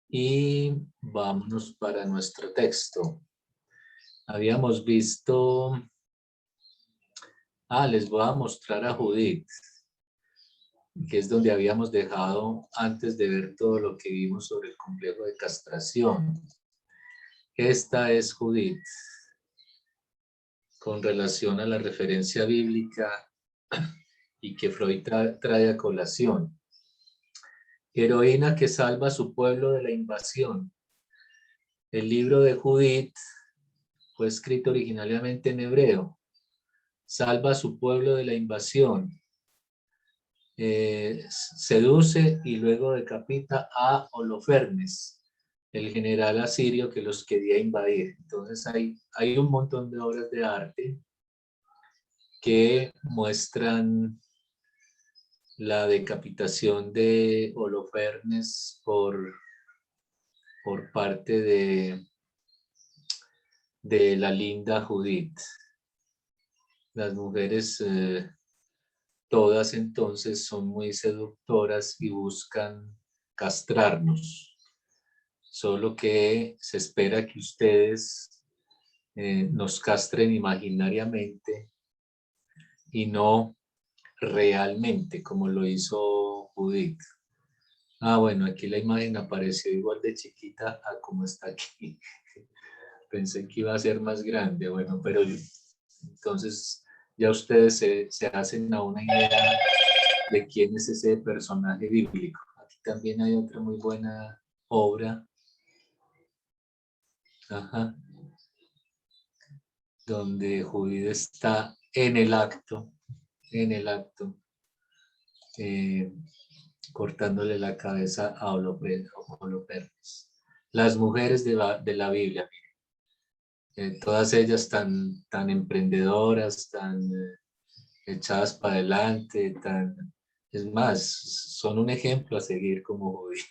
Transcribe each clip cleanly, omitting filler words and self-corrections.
Y vámonos para nuestro texto. Habíamos visto... les voy a mostrar a Judith, que es donde habíamos dejado antes de ver todo lo que vimos sobre el complejo de castración. Esta es Judith, con relación a la referencia bíblica y que Freud trae a colación. Heroína que salva a su pueblo de la invasión. El libro de Judith fue escrito originalmente en hebreo. Salva a su pueblo de la invasión. Seduce y luego decapita a Holofernes, el general asirio que los quería invadir. Entonces hay un montón de obras de arte que muestran la decapitación de Holofernes por parte de la linda Judith. Las mujeres todas entonces son muy seductoras y buscan castrarnos. Solo que se espera que ustedes nos castren imaginariamente y no realmente, como lo hizo Judith. Bueno, aquí la imagen apareció igual de chiquita a como está aquí. Pensé que iba a ser más grande, bueno, pero entonces ya ustedes se hacen a una idea de quién es ese personaje bíblico. Aquí también hay otra muy buena obra, donde Judith está en el acto, cortándole la cabeza a Holofernes. Las mujeres de la Biblia, todas ellas tan emprendedoras, tan echadas para adelante, es más, son un ejemplo a seguir como Judith.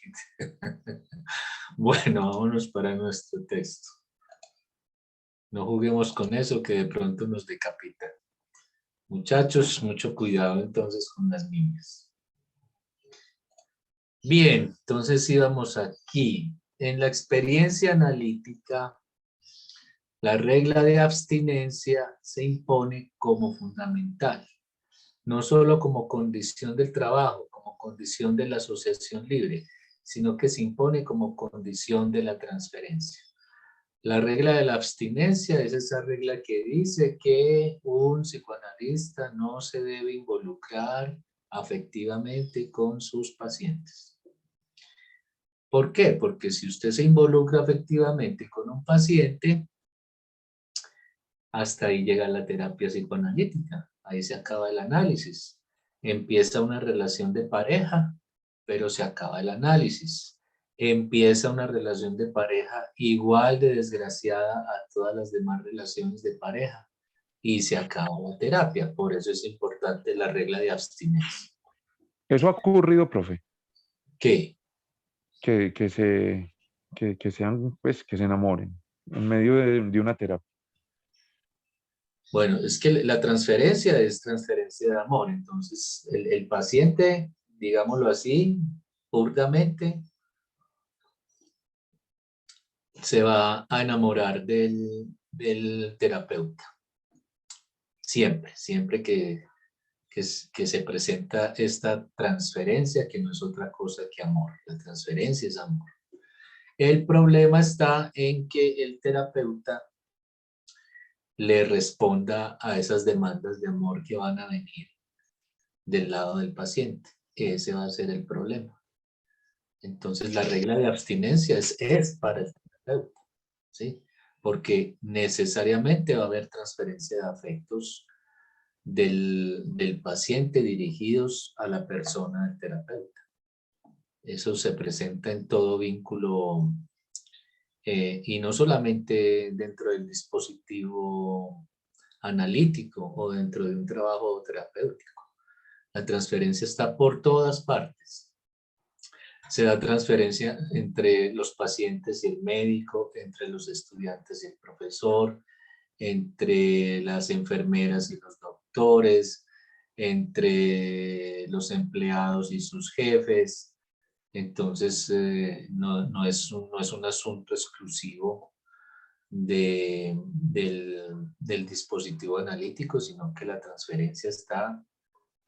Bueno, vámonos para nuestro texto. No juguemos con eso que de pronto nos decapitan. Muchachos, mucho cuidado entonces con las niñas. Bien, entonces íbamos aquí. En la experiencia analítica, la regla de abstinencia se impone como fundamental, no solo como condición del trabajo, como condición de la asociación libre, sino que se impone como condición de la transferencia. La regla de la abstinencia es esa regla que dice que un psicoanalista no se debe involucrar afectivamente con sus pacientes. ¿Por qué? Porque si usted se involucra afectivamente con un paciente, hasta ahí llega la terapia psicoanalítica. Ahí se acaba el análisis. Empieza una relación de pareja, pero se acaba el análisis. Empieza una relación de pareja igual de desgraciada a todas las demás relaciones de pareja y se acaba la terapia. Por eso es importante la regla de abstinencia. Eso ha ocurrido, profe. ¿Qué? Que sean, pues, que se enamoren en medio de una terapia. Bueno, es que la transferencia es transferencia de amor. Entonces, el paciente, digámoslo así, puramente, se va a enamorar del terapeuta. Siempre que se presenta esta transferencia, que no es otra cosa que amor. La transferencia es amor. El problema está en que el terapeuta le responda a esas demandas de amor que van a venir del lado del paciente. Ese va a ser el problema. Entonces, la regla de abstinencia es para el terapeuta, ¿sí? Porque necesariamente va a haber transferencia de afectos del paciente dirigidos a la persona del terapeuta. Eso se presenta en todo vínculo y no solamente dentro del dispositivo analítico o dentro de un trabajo terapéutico. La transferencia está por todas partes. Se da transferencia entre los pacientes y el médico, entre los estudiantes y el profesor, entre las enfermeras y los doctores, entre los empleados y sus jefes. Entonces, no es un asunto exclusivo del dispositivo analítico, sino que la transferencia está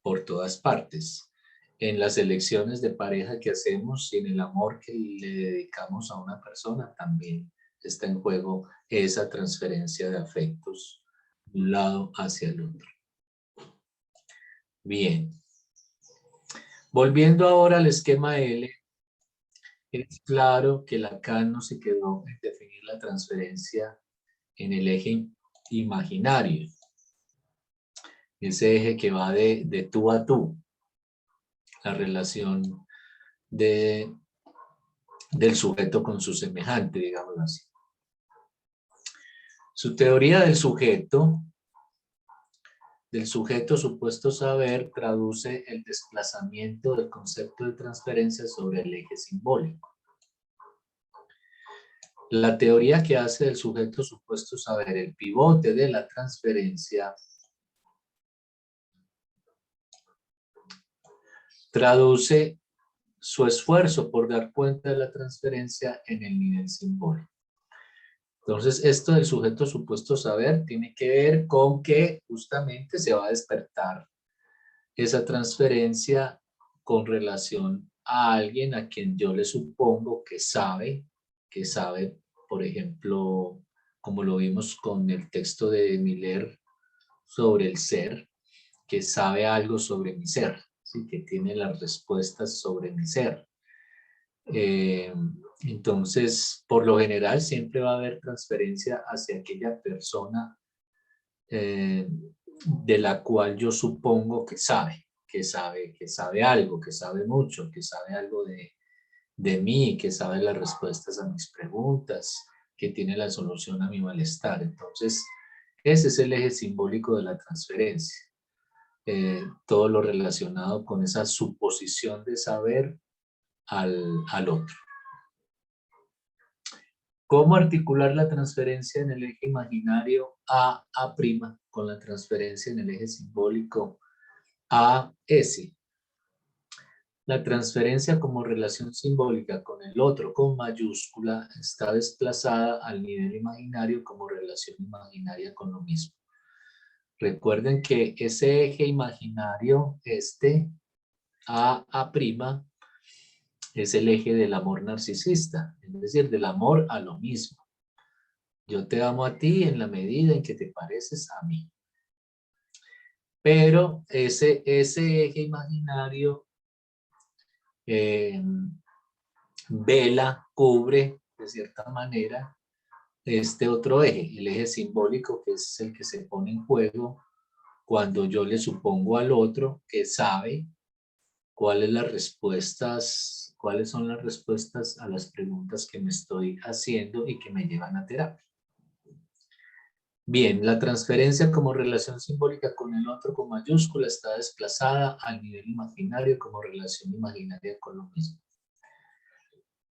por todas partes. En las elecciones de pareja que hacemos y en el amor que le dedicamos a una persona, también está en juego esa transferencia de afectos de un lado hacia el otro. Bien. Volviendo ahora al esquema L, es claro que Lacan no se quedó en definir la transferencia en el eje imaginario, ese eje que va de tú a tú, la relación del sujeto con su semejante, digamos así. Su teoría del sujeto supuesto saber, traduce el desplazamiento del concepto de transferencia sobre el eje simbólico. La teoría que hace del sujeto supuesto saber el pivote de la transferencia traduce su esfuerzo por dar cuenta de la transferencia en el nivel simbólico. Entonces, esto del sujeto supuesto saber tiene que ver con que justamente se va a despertar esa transferencia con relación a alguien a quien yo le supongo que sabe, por ejemplo, como lo vimos con el texto de Miller sobre el ser, que sabe algo sobre mi ser, ¿sí? Que tiene las respuestas sobre mi ser. Entonces, por lo general, siempre va a haber transferencia hacia aquella persona de la cual yo supongo que sabe algo, que sabe mucho, que sabe algo de mí, que sabe las respuestas a mis preguntas, que tiene la solución a mi malestar. Entonces, ese es el eje simbólico de la transferencia. Todo lo relacionado con esa suposición de saber al otro. ¿Cómo articular la transferencia en el eje imaginario A' con la transferencia en el eje simbólico AS? La transferencia como relación simbólica con el otro con mayúscula está desplazada al nivel imaginario como relación imaginaria con lo mismo. Recuerden que ese eje imaginario, A' es el eje del amor narcisista, es decir, del amor a lo mismo. Yo te amo a ti en la medida en que te pareces a mí. Pero ese eje imaginario vela, cubre de cierta manera este otro eje, el eje simbólico, que es el que se pone en juego cuando yo le supongo al otro que sabe cuáles son las respuestas a las preguntas que me estoy haciendo y que me llevan a terapia. Bien, la transferencia como relación simbólica con el otro con mayúscula está desplazada al nivel imaginario como relación imaginaria con lo mismo.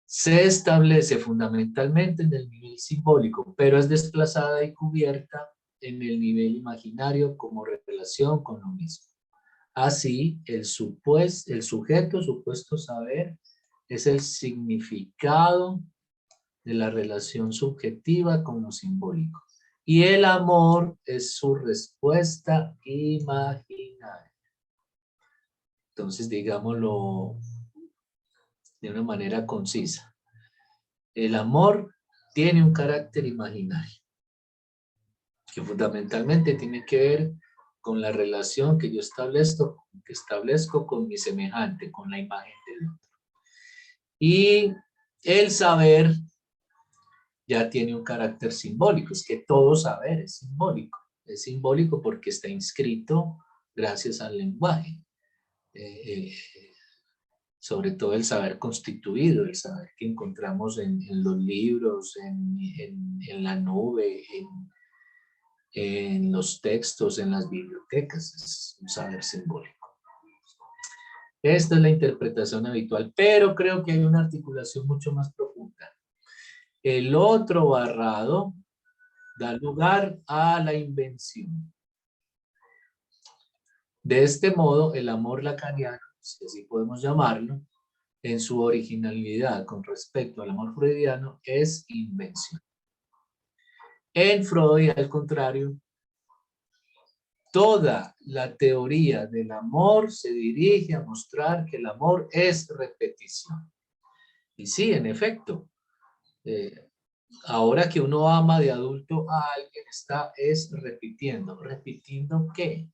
Se establece fundamentalmente en el nivel simbólico, pero es desplazada y cubierta en el nivel imaginario como relación con lo mismo. Así, el sujeto supuesto saber es el significado de la relación subjetiva con lo simbólico. Y el amor es su respuesta imaginaria. Entonces, digámoslo de una manera concisa. El amor tiene un carácter imaginario, que fundamentalmente tiene que ver con la relación que yo establezco con mi semejante, con la imagen del otro. Y el saber ya tiene un carácter simbólico, es que todo saber es simbólico. Es simbólico porque está inscrito gracias al lenguaje. Sobre todo el saber constituido, el saber que encontramos en los libros, en la nube, en los textos, en las bibliotecas, es un saber simbólico. Esta es la interpretación habitual, pero creo que hay una articulación mucho más profunda. El otro barrado da lugar a la invención. De este modo, el amor lacaniano, si así podemos llamarlo, en su originalidad con respecto al amor freudiano es invención. En Freud, al contrario, toda la teoría del amor se dirige a mostrar que el amor es repetición. Y sí, en efecto, ahora que uno ama de adulto a alguien, es repitiendo. ¿Repitiendo qué?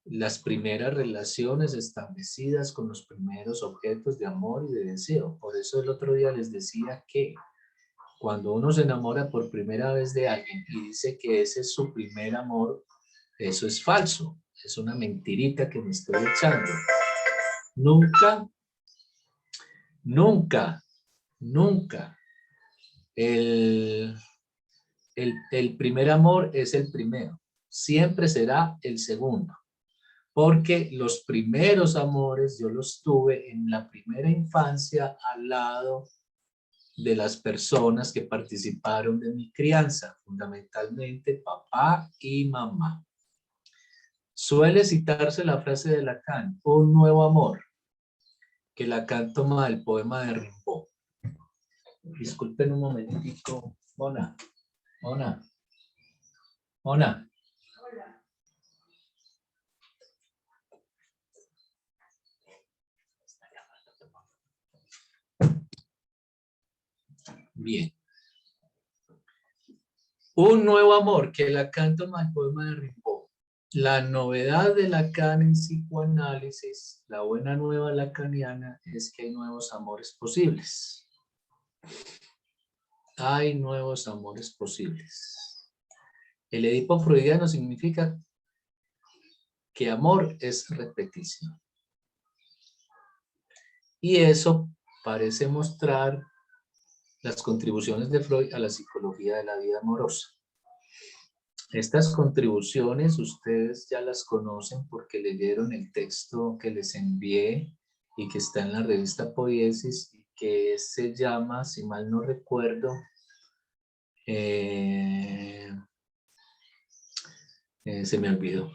Las primeras relaciones establecidas con los primeros objetos de amor y de deseo. Por eso el otro día les decía que cuando uno se enamora por primera vez de alguien y dice que ese es su primer amor, eso es falso. Es una mentirita que me estoy echando. Nunca, nunca, nunca. El primer amor es el primero. Siempre será el segundo. Porque los primeros amores yo los tuve en la primera infancia al lado de las personas que participaron de mi crianza, fundamentalmente papá y mamá. Suele citarse la frase de Lacan, un nuevo amor, que Lacan toma del poema de Rimbaud. Disculpen un momentico, Mona. Bien. Un nuevo amor que Lacan toma del poema de Rimbaud. La novedad de Lacan en psicoanálisis, la buena nueva lacaniana, es que hay nuevos amores posibles. Hay nuevos amores posibles. El Edipo freudiano significa que amor es repetición. Y eso parece mostrar las contribuciones de Freud a la psicología de la vida amorosa. Estas contribuciones ustedes ya las conocen porque leyeron el texto que les envié y que está en la revista Poiesis y que se llama, si mal no recuerdo, se me olvidó.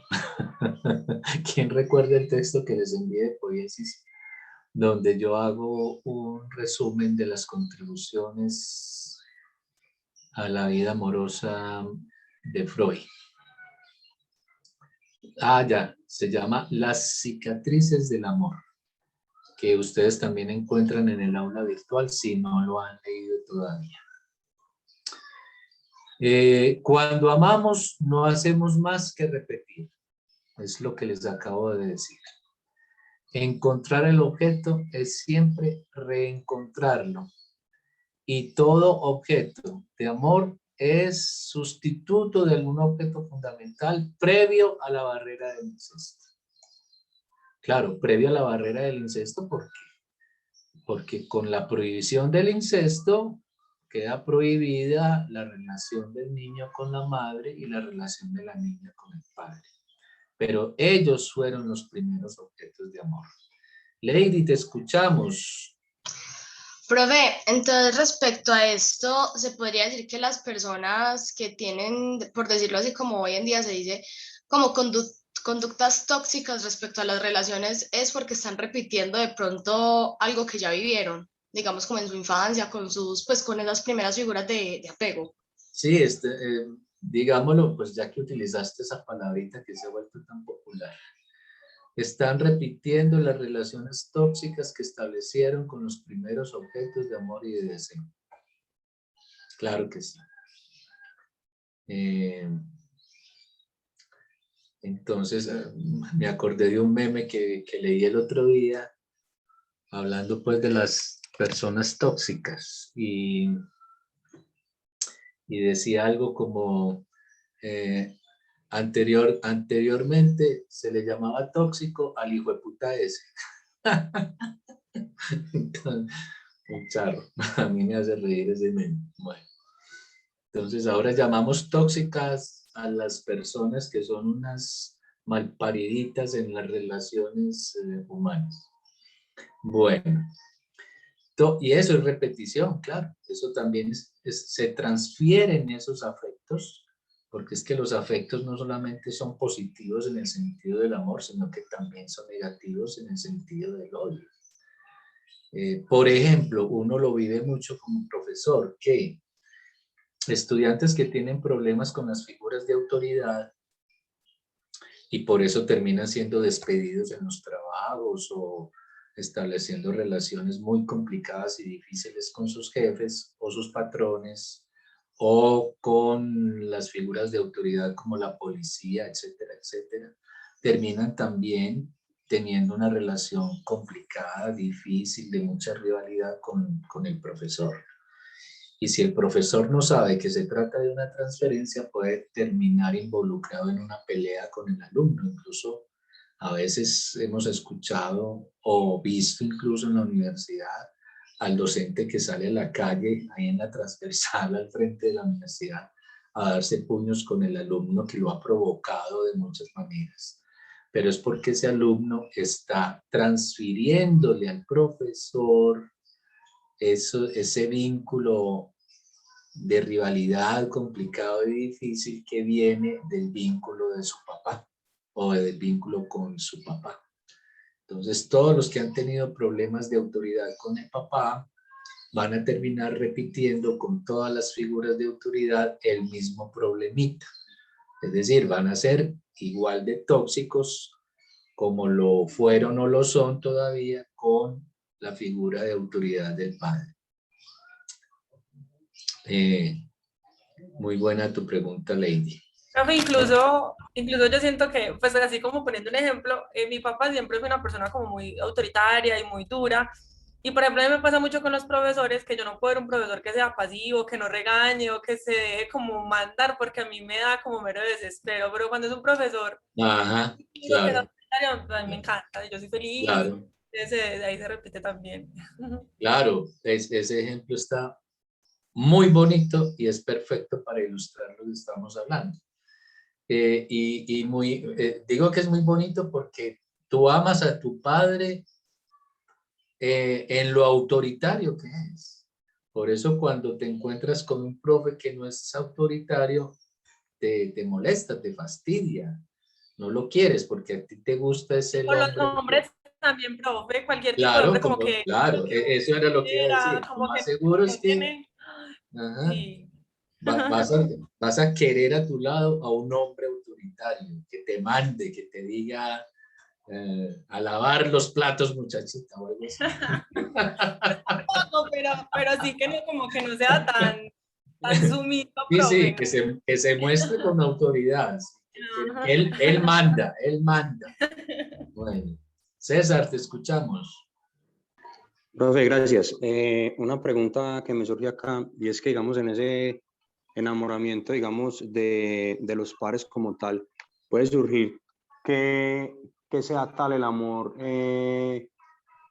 ¿Quién recuerda el texto que les envié de Poiesis? Donde yo hago un resumen de las contribuciones a la vida amorosa de Freud. Ya, se llama Las cicatrices del amor, que ustedes también encuentran en el aula virtual si no lo han leído todavía. Cuando amamos no hacemos más que repetir, es lo que les acabo de decir. Encontrar el objeto es siempre reencontrarlo. Y todo objeto de amor es sustituto de algún objeto fundamental previo a la barrera del incesto. Claro, previo a la barrera del incesto, ¿por qué? Porque con la prohibición del incesto queda prohibida la relación del niño con la madre y la relación de la niña con el padre. Pero ellos fueron los primeros objetos de amor. Lady, te escuchamos. Profe, entonces respecto a esto, se podría decir que las personas que tienen, por decirlo así como hoy en día se dice, como conductas tóxicas respecto a las relaciones es porque están repitiendo de pronto algo que ya vivieron, digamos como en su infancia, con con esas primeras figuras de apego. Sí, digámoslo, pues ya que utilizaste esa palabrita que se ha vuelto tan popular. Están repitiendo las relaciones tóxicas que establecieron con los primeros objetos de amor y de deseo. Claro que sí. Entonces, me acordé de un meme que leí el otro día, hablando pues de las personas tóxicas, y decía algo como, anteriormente se le llamaba tóxico al hijo de puta ese. Entonces, un charro, a mí me hace reír ese meme. Bueno, entonces ahora llamamos tóxicas a las personas que son unas malpariditas en las relaciones humanas. Bueno, y eso es repetición, claro, eso también se transfieren esos afectos, porque es que los afectos no solamente son positivos en el sentido del amor, sino que también son negativos en el sentido del odio. Por ejemplo, uno lo vive mucho como profesor, que estudiantes que tienen problemas con las figuras de autoridad y por eso terminan siendo despedidos en los trabajos o estableciendo relaciones muy complicadas y difíciles con sus jefes o sus patrones o con las figuras de autoridad como la policía, etcétera, etcétera, terminan también teniendo una relación complicada, difícil, de mucha rivalidad con el profesor. Y si el profesor no sabe que se trata de una transferencia, puede terminar involucrado en una pelea con el alumno. Incluso a veces hemos escuchado o visto incluso en la universidad al docente que sale a la calle, ahí en la transversal al frente de la universidad, a darse puños con el alumno que lo ha provocado de muchas maneras. Pero es porque ese alumno está transfiriéndole al profesor ese vínculo de rivalidad complicado y difícil que viene del vínculo de su papá o del vínculo con su papá. Entonces, todos los que han tenido problemas de autoridad con el papá van a terminar repitiendo con todas las figuras de autoridad el mismo problemita. Es decir, van a ser igual de tóxicos como lo fueron o lo son todavía con la figura de autoridad del padre. Muy buena tu pregunta, Lady. Profe, incluso yo siento que, pues así como poniendo un ejemplo, mi papá siempre fue una persona como muy autoritaria y muy dura. Y por ejemplo, a mí me pasa mucho con los profesores que yo no puedo ver un profesor que sea pasivo, que no regañe o que se deje como mandar, porque a mí me da como mero desespero. Pero cuando es un profesor, Ajá, digo que es claro, autoritario, a mí me encanta, yo soy feliz. claro, De ahí se repite también. claro. Ese ejemplo está muy bonito y es perfecto para ilustrar lo que estamos hablando. Digo que es muy bonito porque tú amas a tu padre en lo autoritario que es. Por eso cuando te encuentras con un profe que no es autoritario, te molesta, te fastidia. No lo quieres porque a ti te gusta ese Con los hombre. hombres también, profe, cualquier tipo de Claro, hombre, como que eso era lo que iba a decir. Lo como más que seguro es no que tiene, ajá, sí. vas a querer a tu lado a un hombre autoritario, que te mande, que te diga a lavar los platos, muchachita, o algo así. Tampoco, pero sí que no, como que no sea tan sumiso, Sí, sí, profe, ¿no? que se muestre con autoridad. Ajá. Él manda, él manda. Bueno, César, te escuchamos. Profe, gracias. Una pregunta que me surge acá y es que, digamos, en ese enamoramiento, digamos, de los pares como tal, puede surgir que sea tal el amor,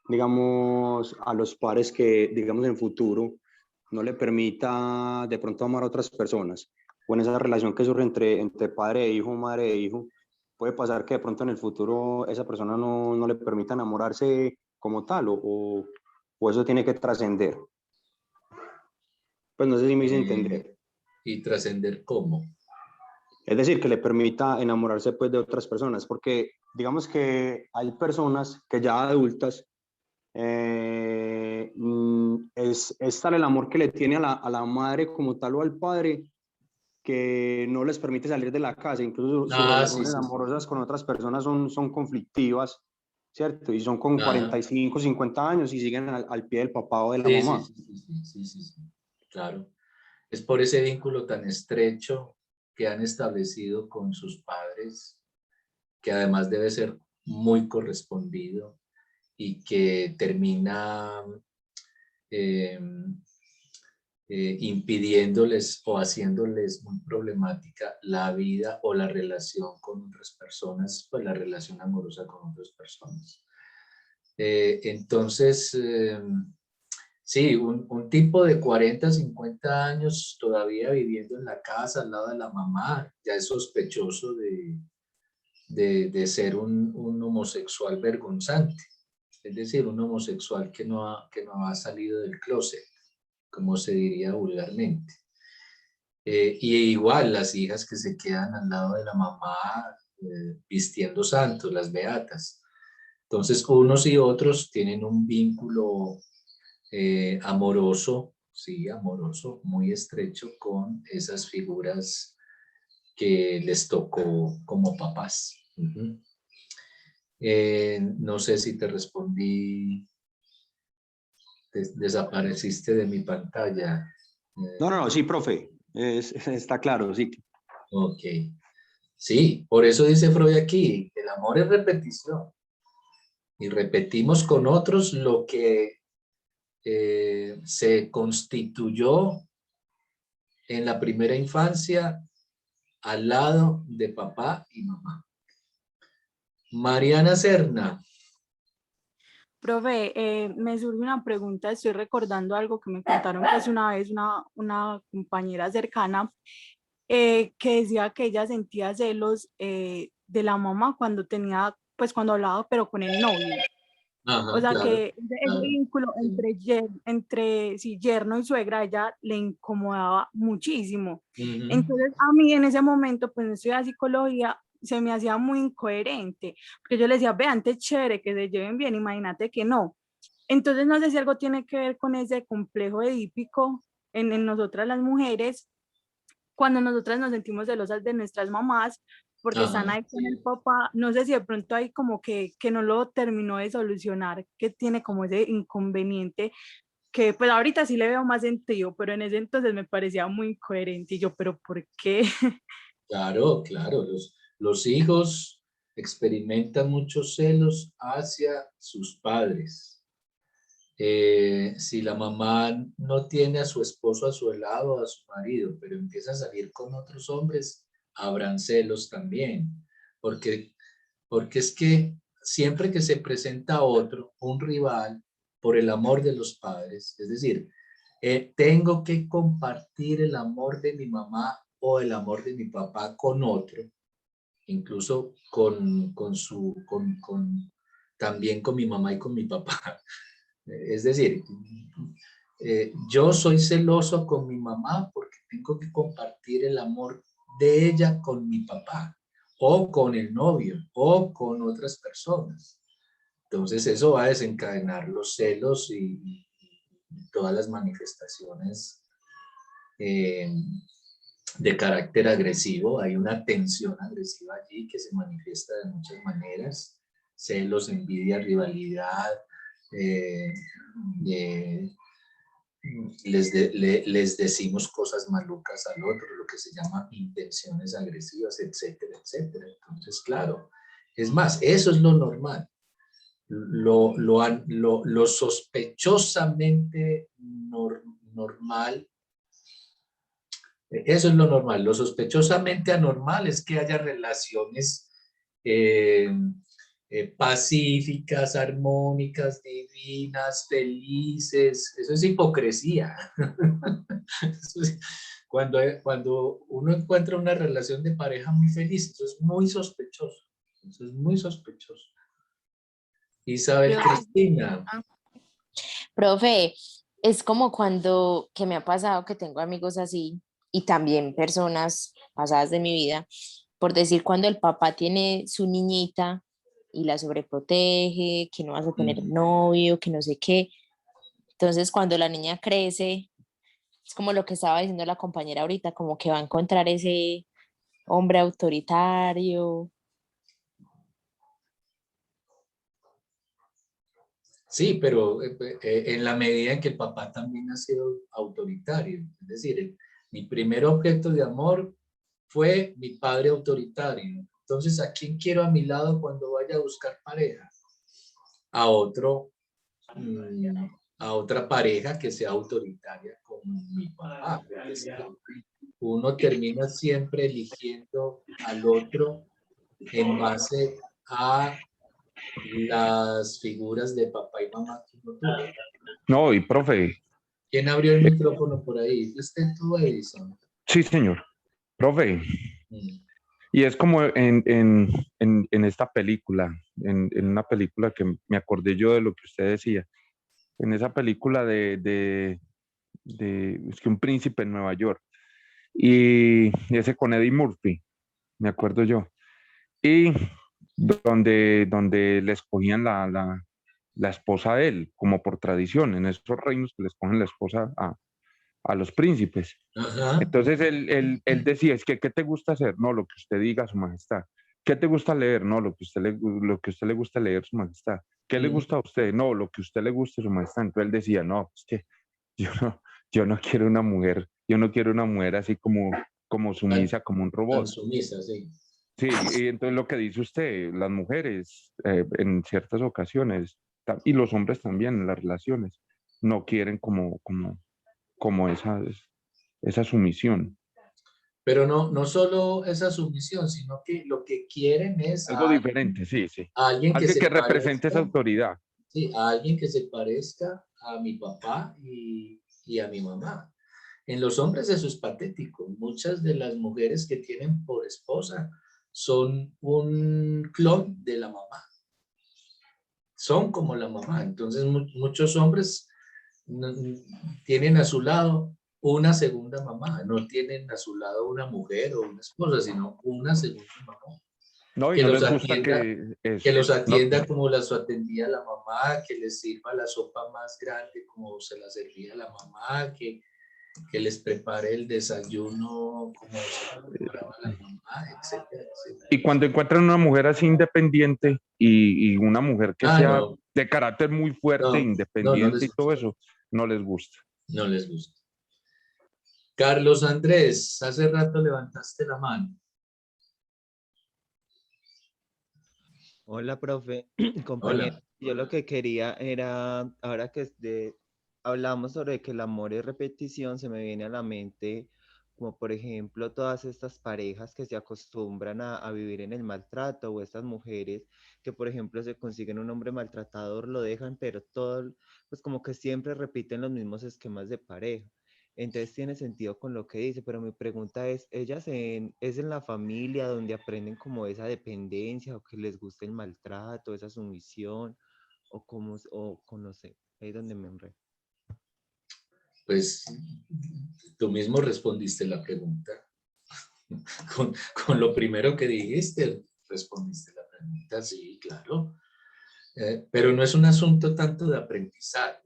digamos, a los pares que, digamos, en futuro no le permita de pronto amar a otras personas, o en esa relación que surge entre padre e hijo, madre e hijo, puede pasar que de pronto en el futuro esa persona no le permita enamorarse como tal, o eso tiene que trascender. Pues no sé si me hice entender. Y trascender cómo. Es decir, que le permita enamorarse pues de otras personas, porque digamos que hay personas que ya adultas es tal el amor que le tiene a la madre como tal o al padre que no les permite salir de la casa, incluso sus Sí, relaciones sí, sí. amorosas con otras personas son conflictivas, ¿cierto? Y son con Ajá. 45, 50 años y siguen al pie del papá o de la Sí, sí, mamá. sí, sí, claro. Es por ese vínculo tan estrecho que han establecido con sus padres, que además debe ser muy correspondido y que termina eh, impidiéndoles o haciéndoles muy problemática la vida o la relación con otras personas, pues la relación amorosa con otras personas. Entonces, sí, un tipo de 40, 50 años todavía viviendo en la casa al lado de la mamá, ya es sospechoso de ser un homosexual vergonzante, es decir, un homosexual que no ha salido del closet, como se diría vulgarmente. Y igual las hijas que se quedan al lado de la mamá vistiendo santos, las beatas. Entonces, unos y otros tienen un vínculo amoroso, sí, amoroso, muy estrecho con esas figuras que les tocó como papás. Ujú. No sé si te respondí, desapareciste de mi pantalla. No, sí, profe, está claro, sí. Ok. Sí, por eso dice Freud aquí, el amor es repetición. Y repetimos con otros lo que se constituyó en la primera infancia al lado de papá y mamá. Mariana Serna. Profe, me surge una pregunta, estoy recordando algo que me contaron pues una vez una compañera cercana que decía que ella sentía celos de la mamá cuando tenía, pues cuando hablaba pero con el novio. O Ajá, sea claro, que ese claro. vínculo Sí. entre sí, yerno y suegra, a ella le incomodaba muchísimo. Ujú. Entonces a mí en ese momento, pues no estudiaba psicología, se me hacía muy incoherente, porque yo le decía, ve, antes chévere que se lleven bien, imagínate que no. Entonces no sé si algo tiene que ver con ese complejo edípico en nosotras las mujeres, cuando nosotras nos sentimos celosas de nuestras mamás, porque están Ajá, ahí con el sí. papá, no sé si de pronto hay como que no lo terminó de solucionar, que tiene como ese inconveniente, que pues ahorita sí le veo más sentido, pero en ese entonces me parecía muy incoherente, y yo, pero ¿por qué? Claro, claro. Los hijos experimentan muchos celos hacia sus padres. Si la mamá no tiene a su esposo a su lado, a su marido, pero empieza a salir con otros hombres, habrán celos también. Porque, porque es que siempre que se presenta otro, un rival, por el amor de los padres, es decir, tengo que compartir el amor de mi mamá o el amor de mi papá con otro, incluso también con mi mamá y con mi papá. Es decir, yo soy celoso con mi mamá porque tengo que compartir el amor de ella con mi papá o con el novio o con otras personas. Entonces eso va a desencadenar los celos y todas las manifestaciones eh, de carácter agresivo. Hay una tensión agresiva allí que se manifiesta de muchas maneras: celos, envidia, rivalidad, eh, eh, les decimos cosas malucas al otro, lo que se llama intenciones agresivas, etcétera, etcétera. Entonces, claro, es más, eso es lo normal. Lo sospechosamente normal, eso es lo normal. Lo sospechosamente anormal es que haya relaciones eh, pacíficas, armónicas, divinas, felices. Eso es hipocresía. Eso es, cuando uno encuentra una relación de pareja muy feliz, eso es muy sospechoso. Eso es muy sospechoso. Isabel Profe, Cristina. profe, es como cuando que me ha pasado que tengo amigos así y también personas pasadas de mi vida, por decir cuando el papá tiene su niñita y la sobreprotege, que no vas a tener novio, que no sé qué. Entonces cuando la niña crece, es como lo que estaba diciendo la compañera ahorita, como que va a encontrar ese hombre autoritario. Sí, pero en la medida en que el papá también ha sido autoritario. Es decir, mi primer objeto de amor fue mi padre autoritario. Entonces, ¿a quién quiero a mi lado cuando vaya a buscar pareja? A otro, a otra pareja que sea autoritaria como mi papá. Porque es que uno termina siempre eligiendo al otro en base a las figuras de papá y mamá que uno tuvo. No, y profe, ¿Quién abrió el micrófono por ahí? ¿Usted tú, Edison? sí, señor. Profe, Mm. y es como en esta película, en una película que me acordé yo de lo que usted decía, en esa película es que un príncipe en Nueva York, y ese con Eddie Murphy, me acuerdo yo, y donde le escogían la esposa de él, como por tradición, en esos reinos que les ponen la esposa a los príncipes. Ajá. Entonces él decía, es que, ¿qué te gusta hacer? No, lo que usted diga, su majestad. ¿Qué te gusta leer? No, lo que usted le gusta leer, su majestad. ¿Qué le gusta a usted? No, lo que usted le guste, su majestad. Entonces él decía, no, es que yo no, yo no quiero una mujer, yo no quiero una mujer así como sumisa, como un Tan robot. sumisa, sí. Sí, y entonces lo que dice usted, las mujeres en ciertas ocasiones, y los hombres también en las relaciones, no quieren como esa sumisión. Pero no solo esa sumisión, sino que lo que quieren es Algo diferente, sí, sí. a alguien que Alguien se que represente esa parezca, autoridad. sí, a alguien que se parezca a mi papá y a mi mamá. En los hombres eso es patético. Muchas de las mujeres que tienen por esposa son un clon de la mamá. Son como la mamá. Entonces muchos hombres tienen a su lado una segunda mamá. No tienen a su lado una mujer o una esposa, sino una segunda mamá. No, y Que no los les gusta atienda, eso. que los No, atienda como las atendía la mamá, que les sirva la sopa más grande como se la servía la mamá, que les prepare el desayuno como se lo preparaba la mamá, etcétera, etcétera. y cuando encuentran una mujer así independiente y una mujer que sea No, de carácter muy fuerte, no independiente les y todo gusta, eso, no les gusta. no les gusta. Carlos Andrés, hace rato levantaste la mano. Hola, profe, compañero. Hola. Yo lo que quería era, ahora que hablamos sobre que el amor es repetición, se me viene a la mente, como por ejemplo, todas estas parejas que se acostumbran a vivir en el maltrato, o estas mujeres que, por ejemplo, se consiguen un hombre maltratador, lo dejan, pero todo, pues como que siempre repiten los mismos esquemas de pareja. Entonces tiene sentido con lo que dice, pero mi pregunta es, ¿es en la familia donde aprenden como esa dependencia o que les gusta el maltrato, esa sumisión o cómo, o no sé, ahí es donde me enredo? Pues tú mismo respondiste la pregunta. Con lo primero que dijiste, respondiste la pregunta, sí, claro. Pero no es un asunto tanto de aprendizaje.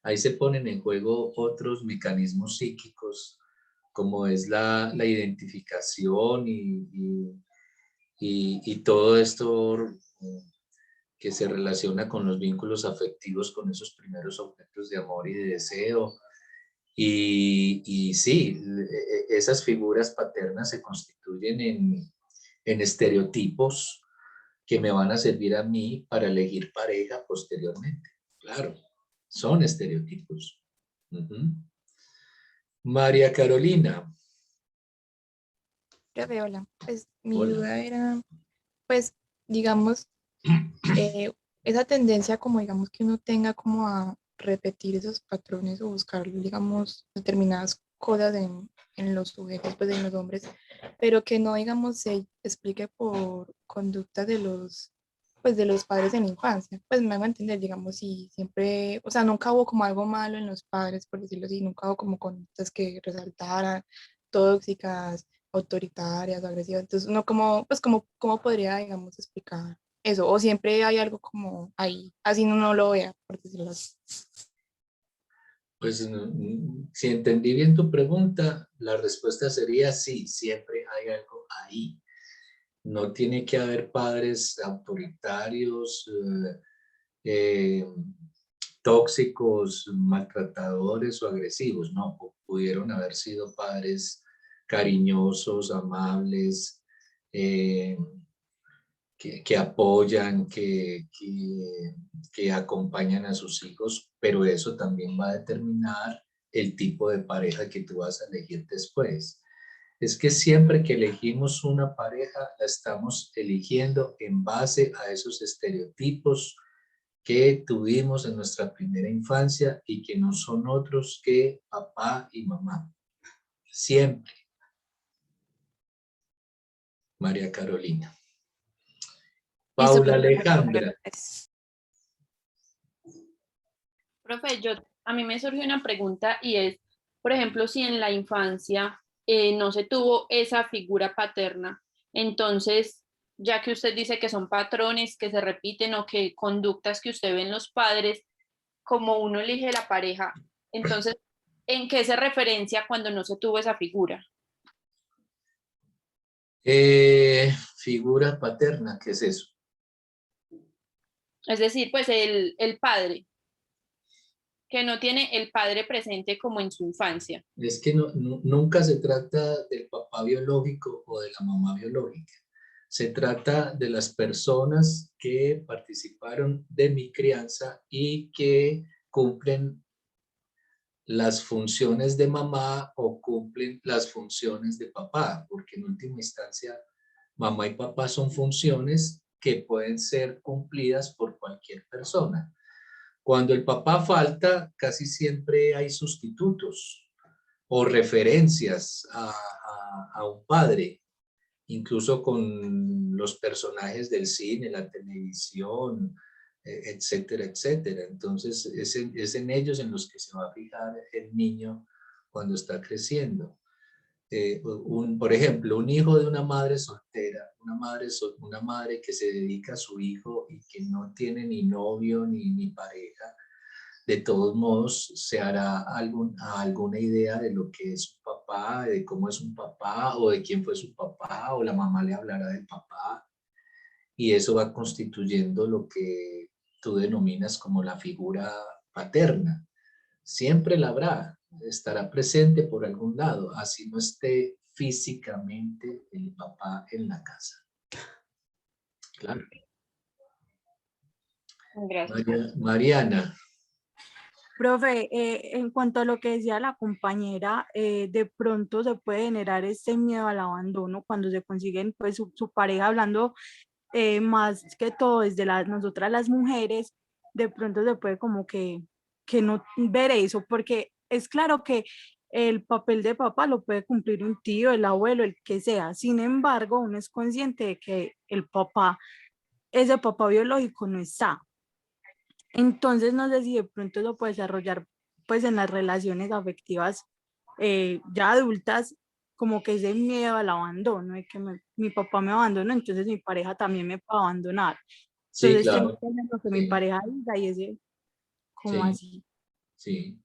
Ahí se ponen en juego otros mecanismos psíquicos, como es la identificación y todo esto que se relaciona con los vínculos afectivos, con esos primeros objetos de amor y de deseo. Y sí, esas figuras paternas se constituyen en estereotipos que me van a servir a mí para elegir pareja posteriormente. Claro, son estereotipos. María Carolina. Profe, hola. Pues mi Hola. duda era, pues, digamos, esa tendencia como, digamos, que uno tenga como a repetir esos patrones o buscar, digamos, determinadas cosas en los sujetos, pues, en los hombres, pero que no, digamos, se explique por conductas de pues, de los padres en la infancia. Pues me hago entender, digamos, si siempre, o sea, nunca hubo como algo malo en los padres, por decirlo así, nunca hubo como conductas que resaltaran, tóxicas, autoritarias, agresivas. Entonces, uno como, pues, ¿cómo podría, digamos, explicar eso? O siempre hay algo como ahí, así uno no lo vea, por decirlo así. Pues si entendí bien tu pregunta, la respuesta sería sí, siempre hay algo ahí. No tiene que haber padres autoritarios, tóxicos, maltratadores o agresivos, no, pudieron haber sido padres cariñosos, amables, que apoyan, que acompañan a sus hijos, pero eso también va a determinar el tipo de pareja que tú vas a elegir después. Es que siempre que elegimos una pareja, la estamos eligiendo en base a esos estereotipos que tuvimos en nuestra primera infancia y que no son otros que papá y mamá. Siempre. María Carolina. Listo, Paula profe. Alejandra. Profe, a mí me surgió una pregunta y es, por ejemplo, si en la infancia no se tuvo esa figura paterna, entonces, ya que usted dice que son patrones que se repiten o que conductas que usted ve en los padres, como uno elige la pareja, entonces, ¿en qué se referencia cuando no se tuvo esa figura? Figura paterna, ¿qué es eso? Es decir, pues el padre, que no tiene el padre presente como en su infancia. Es que nunca se trata del papá biológico o de la mamá biológica. Se trata de las personas que participaron de mi crianza y que cumplen las funciones de mamá o cumplen las funciones de papá, porque en última instancia mamá y papá son funciones que pueden ser cumplidas por cualquier persona. Cuando el papá falta, casi siempre hay sustitutos o referencias a un padre, incluso con los personajes del cine, la televisión, etcétera, etcétera. Entonces, es en ellos en los que se va a fijar el niño cuando está creciendo. Por ejemplo, un hijo de una madre soltera, una madre que se dedica a su hijo y que no tiene ni novio ni pareja, de todos modos se hará alguna idea de lo que es un papá, de cómo es un papá o de quién fue su papá, o la mamá le hablará del papá, y eso va constituyendo lo que tú denominas como la figura paterna. Siempre la habrá, estará presente por algún lado, así no esté físicamente el papá en la casa. Claro. Gracias. Mariana. Profe, en cuanto a lo que decía la compañera, de pronto se puede generar este miedo al abandono cuando se consiguen pues su pareja, hablando más que todo desde nosotras las mujeres, de pronto se puede como que no ver eso, porque es claro que el papel de papá lo puede cumplir un tío, el abuelo, el que sea. Sin embargo, uno es consciente de que el papá, ese papá biológico no está. Entonces, no sé si de pronto lo puede desarrollar pues en las relaciones afectivas ya adultas, como que ese miedo al abandono, de que mi papá me abandonó, entonces mi pareja también me puede abandonar. Sí, Entonces tengo claro. que hacer lo que mi Sí, pareja diga y ese, como sí, así. sí.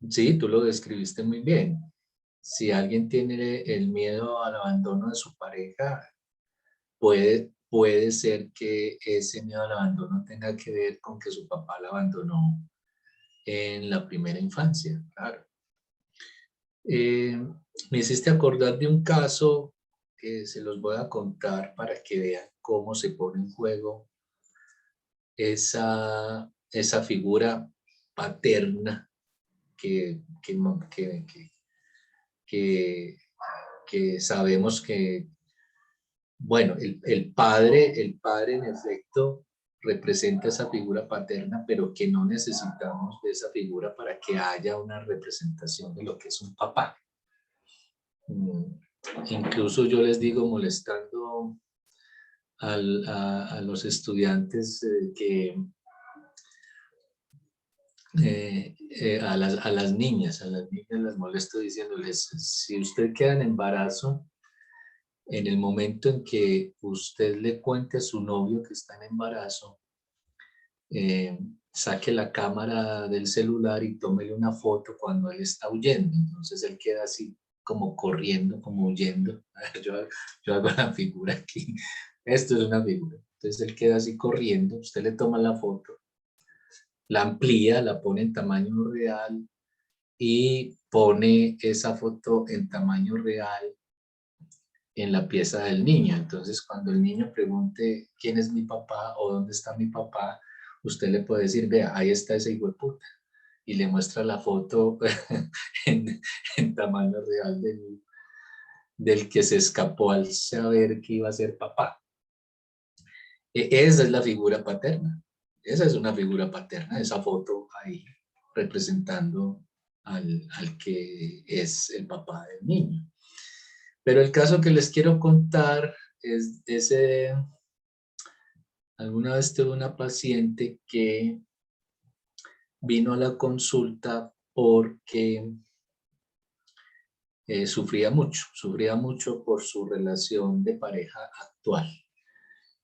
Sí, tú lo describiste muy bien. Si alguien tiene el miedo al abandono de su pareja, puede ser que ese miedo al abandono tenga que ver con que su papá la abandonó en la primera infancia, claro. Me hiciste acordar de un caso que se los voy a contar para que vean cómo se pone en juego esa figura paterna que, que, que, que, que sabemos que, bueno, el padre en efecto representa esa figura paterna, pero que no necesitamos de esa figura para que haya una representación de lo que es un papá. Incluso yo les digo, molestando a los estudiantes, a las niñas las molesto diciéndoles, si usted queda en embarazo, en el momento en que usted le cuente a su novio que está en embarazo, saque la cámara del celular y tómele una foto cuando él está huyendo. Entonces él queda así como corriendo, como huyendo. Yo hago la figura aquí. Esto es una figura. Entonces él queda así corriendo, usted le toma la foto, la amplía, la pone en tamaño real y pone esa foto en tamaño real en la pieza del niño. Entonces, cuando el niño pregunte quién es mi papá o dónde está mi papá, usted le puede decir, vea, ahí está ese hijo de puta. Y le muestra la foto en tamaño real del que se escapó al saber que iba a ser papá. Esa es la figura paterna. Esa es una figura paterna, esa foto ahí representando al que es el papá del niño. Pero el caso que les quiero contar es ese. Alguna vez tuve una paciente que vino a la consulta porque sufría mucho por su relación de pareja actual.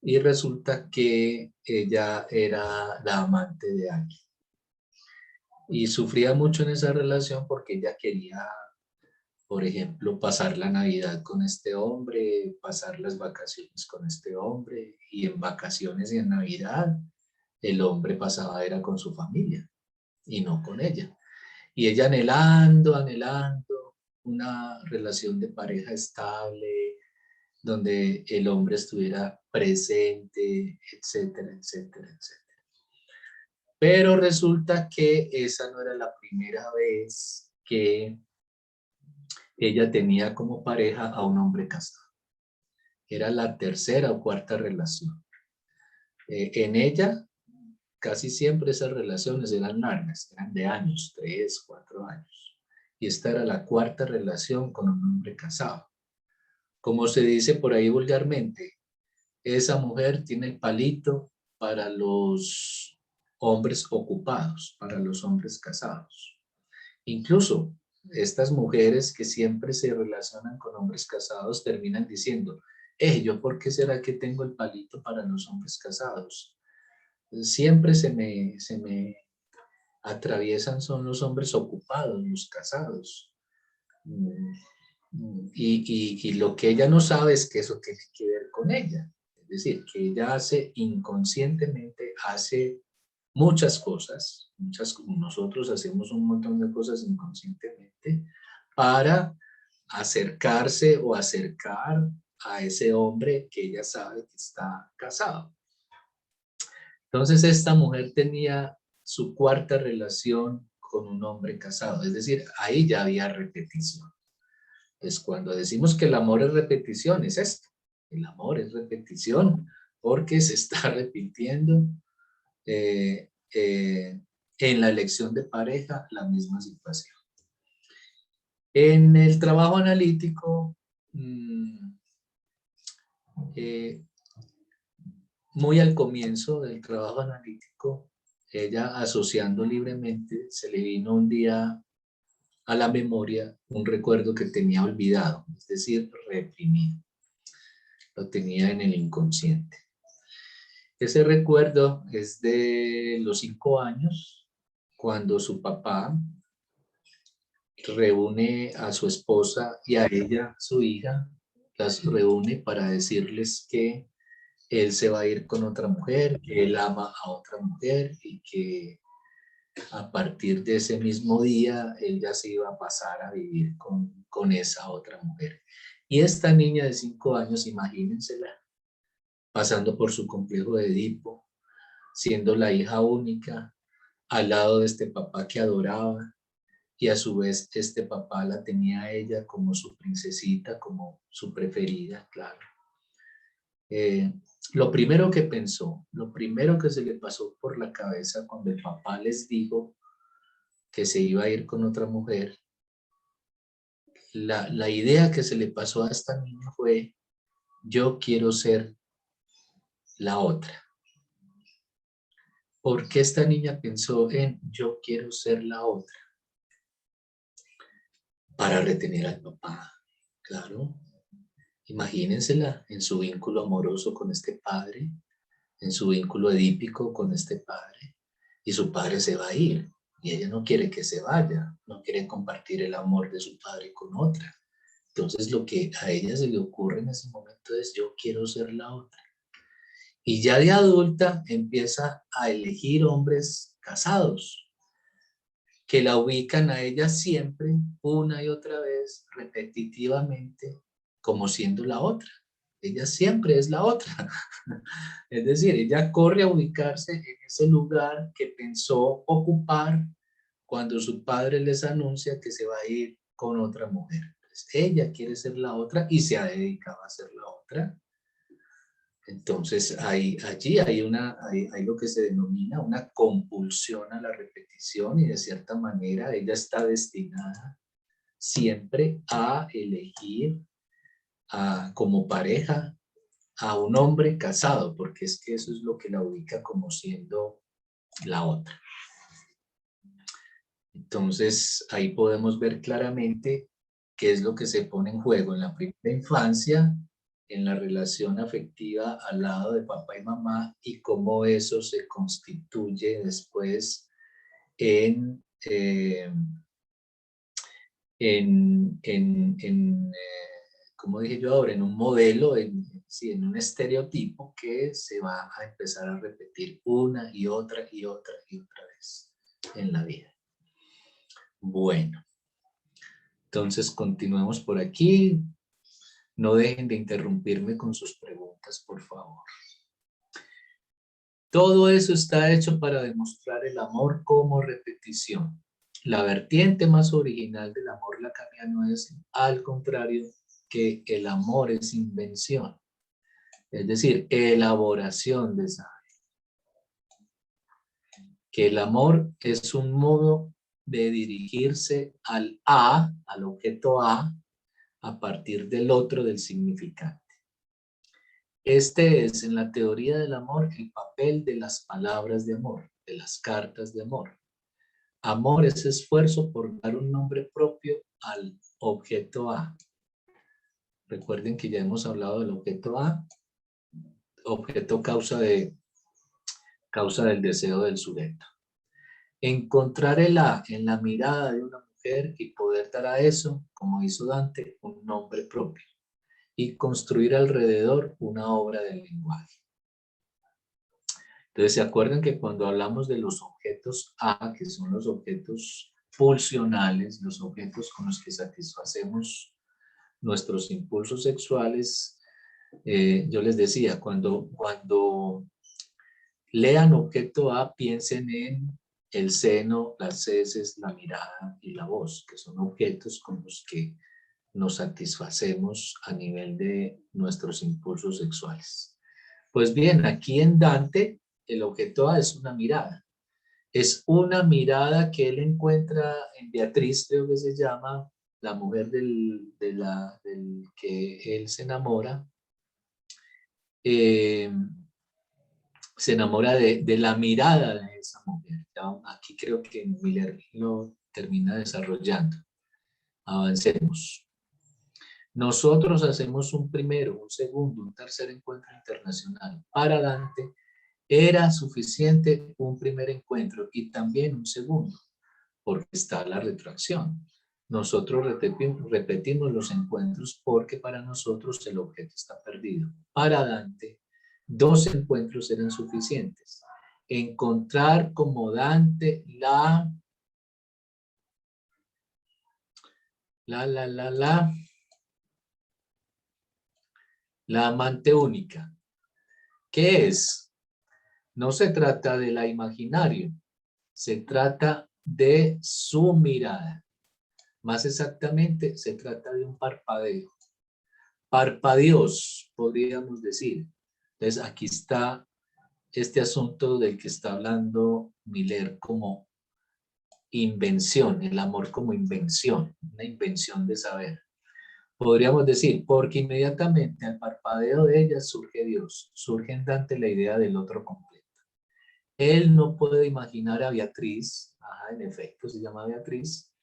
Y resulta que ella era la amante de alguien. Y sufría mucho en esa relación porque ella quería, por ejemplo, pasar la Navidad con este hombre, pasar las vacaciones con este hombre, y en vacaciones y en Navidad el hombre pasaba era con su familia y no con ella. Y ella anhelando una relación de pareja estable, donde el hombre estuviera presente, etcétera, etcétera, etcétera. Pero resulta que esa no era la primera vez que ella tenía como pareja a un hombre casado. Era la tercera o cuarta relación. En ella, casi siempre esas relaciones eran largas, eran de años, 3, 4 años. Y esta era la cuarta relación con un hombre casado. Como se dice por ahí vulgarmente, esa mujer tiene el palito para los hombres ocupados, para los hombres casados. Incluso estas mujeres que siempre se relacionan con hombres casados terminan diciendo, ¿yo por qué será que tengo el palito para los hombres casados? Siempre se me atraviesan son los hombres ocupados, los casados. Y lo que ella no sabe es que eso tiene que ver con ella. Es decir, que ella hace inconscientemente, hace muchas cosas, nosotros hacemos un montón de cosas inconscientemente para acercarse o acercar a ese hombre que ella sabe que está casado. Entonces esta mujer tenía su cuarta relación con un hombre casado, es decir, ahí ya había repetición. Pues cuando decimos que el amor es repetición, es esto. El amor es repetición porque se está repitiendo en la elección de pareja la misma situación. En el trabajo analítico, muy al comienzo del trabajo analítico, ella asociando libremente, se le vino un día a la memoria un recuerdo que tenía olvidado, es decir, reprimido. Lo tenía en el inconsciente. Ese recuerdo es de los 5 años, cuando su papá reúne a su esposa y a ella, su hija, las reúne para decirles que él se va a ir con otra mujer, que él ama a otra mujer y que a partir de ese mismo día él ya se iba a pasar a vivir con esa otra mujer. Y esta niña de 5 años, imagínensela, pasando por su complejo de Edipo, siendo la hija única, al lado de este papá que adoraba, y a su vez este papá la tenía a ella como su princesita, como su preferida, claro. Lo primero que pensó, lo primero que se le pasó por la cabeza cuando el papá les dijo que se iba a ir con otra mujer, la idea que se le pasó a esta niña fue, yo quiero ser la otra. ¿Por qué esta niña pensó en yo quiero ser la otra? Para retener al papá, claro. Imagínensela en su vínculo amoroso con este padre, en su vínculo edípico con este padre, y su padre se va a ir, y ella no quiere que se vaya, no quiere compartir el amor de su padre con otra. Entonces lo que a ella se le ocurre en ese momento es yo quiero ser la otra. Y ya de adulta empieza a elegir hombres casados, que la ubican a ella siempre, una y otra vez, repetitivamente, como siendo la otra. Ella siempre es la otra. Es decir, ella corre a ubicarse en ese lugar que pensó ocupar cuando su padre les anuncia que se va a ir con otra mujer. Entonces, ella quiere ser la otra y se ha dedicado a ser la otra. Entonces, allí hay lo que se denomina una compulsión a la repetición y de cierta manera ella está destinada siempre a elegir como pareja a un hombre casado, porque es que eso es lo que la ubica como siendo la otra. Entonces, ahí podemos ver claramente ¿qué es lo que se pone en juego en la primera infancia, en la relación afectiva al lado de papá y mamá, y cómo eso se constituye después en, como dije yo ahora, en un modelo, sí, en un estereotipo que se va a empezar a repetir una y otra y otra y otra vez en la vida. Bueno, entonces continuemos por aquí. No dejen de interrumpirme con sus preguntas, por favor. Todo eso está hecho para demostrar el amor como repetición. La vertiente más original del amor lacaniano es, al contrario, que el amor es invención. Es decir, elaboración de saber. Que el amor es un modo de dirigirse al objeto A partir del otro, del significante. Este es, en la teoría del amor, el papel de las palabras de amor, de las cartas de amor. Amor es esfuerzo por dar un nombre propio al objeto A. Recuerden que ya hemos hablado del objeto A, objeto causa del deseo del sujeto. Encontrar el A en la mirada de una mujer y poder dar a eso, como hizo Dante, un nombre propio. Y construir alrededor una obra del lenguaje. Entonces, ¿se acuerdan que cuando hablamos de los objetos A, que son los objetos pulsionales, los objetos con los que satisfacemos nuestros impulsos sexuales, yo les decía, cuando lean objeto A, piensen en el seno, las heces, la mirada y la voz, que son objetos con los que nos satisfacemos a nivel de nuestros impulsos sexuales. Pues bien, aquí en Dante, el objeto A es una mirada. Es una mirada que él encuentra en Beatriz, creo que se llama, la mujer del que él se enamora. Se enamora de la mirada de esa mujer. Aquí creo que Miller lo termina desarrollando. Avancemos. Nosotros hacemos un primero, un segundo, un tercer encuentro internacional. Para Dante era suficiente un primer encuentro y también un segundo, porque está la retracción. Nosotros repetimos los encuentros porque para nosotros el objeto está perdido. Para Dante, 2 encuentros eran suficientes. Encontrar como Dante la amante única. ¿Qué es? No se trata de la imaginario, se trata de su mirada. Más exactamente, se trata de un parpadeo. Parpadeos, podríamos decir. Entonces, aquí está este asunto del que está hablando Miller como invención, el amor como invención, una invención de saber. Podríamos decir, porque inmediatamente al parpadeo de ella surge Dios, surge en Dante la idea del otro completo. Él no puede imaginar a Beatriz, en efecto se llama Beatriz,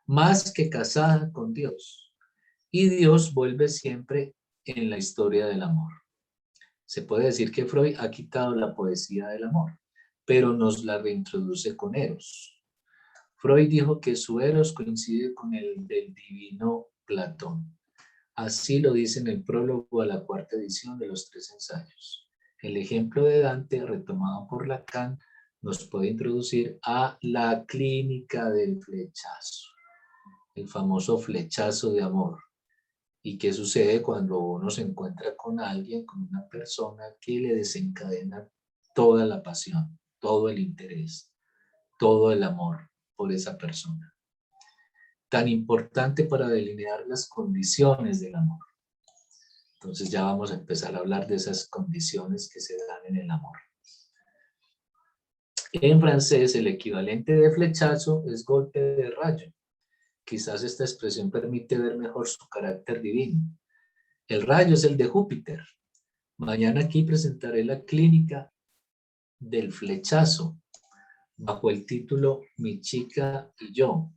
más que casada con Dios. Y Dios vuelve siempre en la historia del amor. Se puede decir que Freud ha quitado la poesía del amor, pero nos la reintroduce con Eros. Freud dijo que su Eros coincide con el del divino Platón. Así lo dice en el prólogo a la 4ª edición de los 3 ensayos. El ejemplo de Dante, retomado por Lacan, nos puede introducir a la clínica del flechazo, el famoso flechazo de amor. ¿Y qué sucede cuando uno se encuentra con alguien, con una persona que le desencadena toda la pasión, todo el interés, todo el amor por esa persona? Tan importante para delinear las condiciones del amor. Entonces ya vamos a empezar a hablar de esas condiciones que se dan en el amor. En francés, el equivalente de flechazo es golpe de rayo. Quizás esta expresión permite ver mejor su carácter divino. El rayo es el de Júpiter. Mañana aquí presentaré la clínica del flechazo bajo el título Mi chica y yo.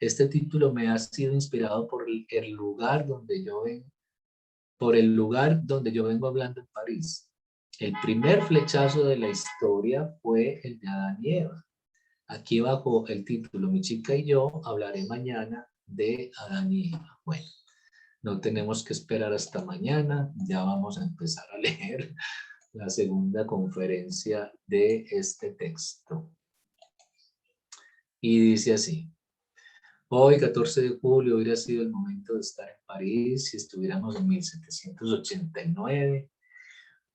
Este título me ha sido inspirado por el lugar donde yo vengo, por el lugar donde yo vengo hablando en París. El primer flechazo de la historia fue el de Adán y Eva. Aquí bajo el título Mi chica y yo hablaré mañana de Adán y Eva. Bueno, no tenemos que esperar hasta mañana, ya vamos a empezar a leer la segunda conferencia de este texto. Y dice así: hoy, 14 de julio, hubiera sido el momento de estar en París si estuviéramos en 1789,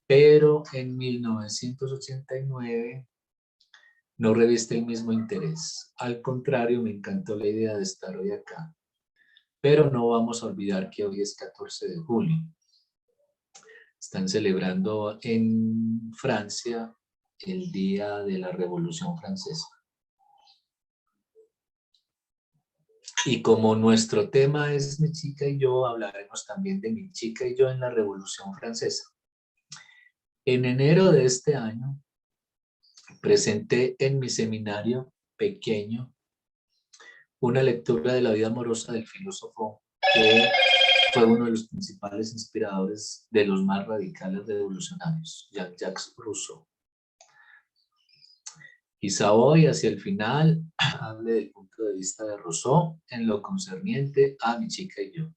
pero en 1989 no reviste el mismo interés. Al contrario, me encantó la idea de estar hoy acá. Pero no vamos a olvidar que hoy es 14 de julio. Están celebrando en Francia el Día de la Revolución Francesa. Y como nuestro tema es Mi chica y yo, hablaremos también de Mi chica y yo en la Revolución Francesa. En enero de este año, presenté en mi seminario pequeño una lectura de la vida amorosa del filósofo que fue uno de los principales inspiradores de los más radicales revolucionarios, Jean-Jacques Rousseau. Quizá hoy, hacia el final, hable del punto de vista de Rousseau en lo concerniente a Mi chica y yo.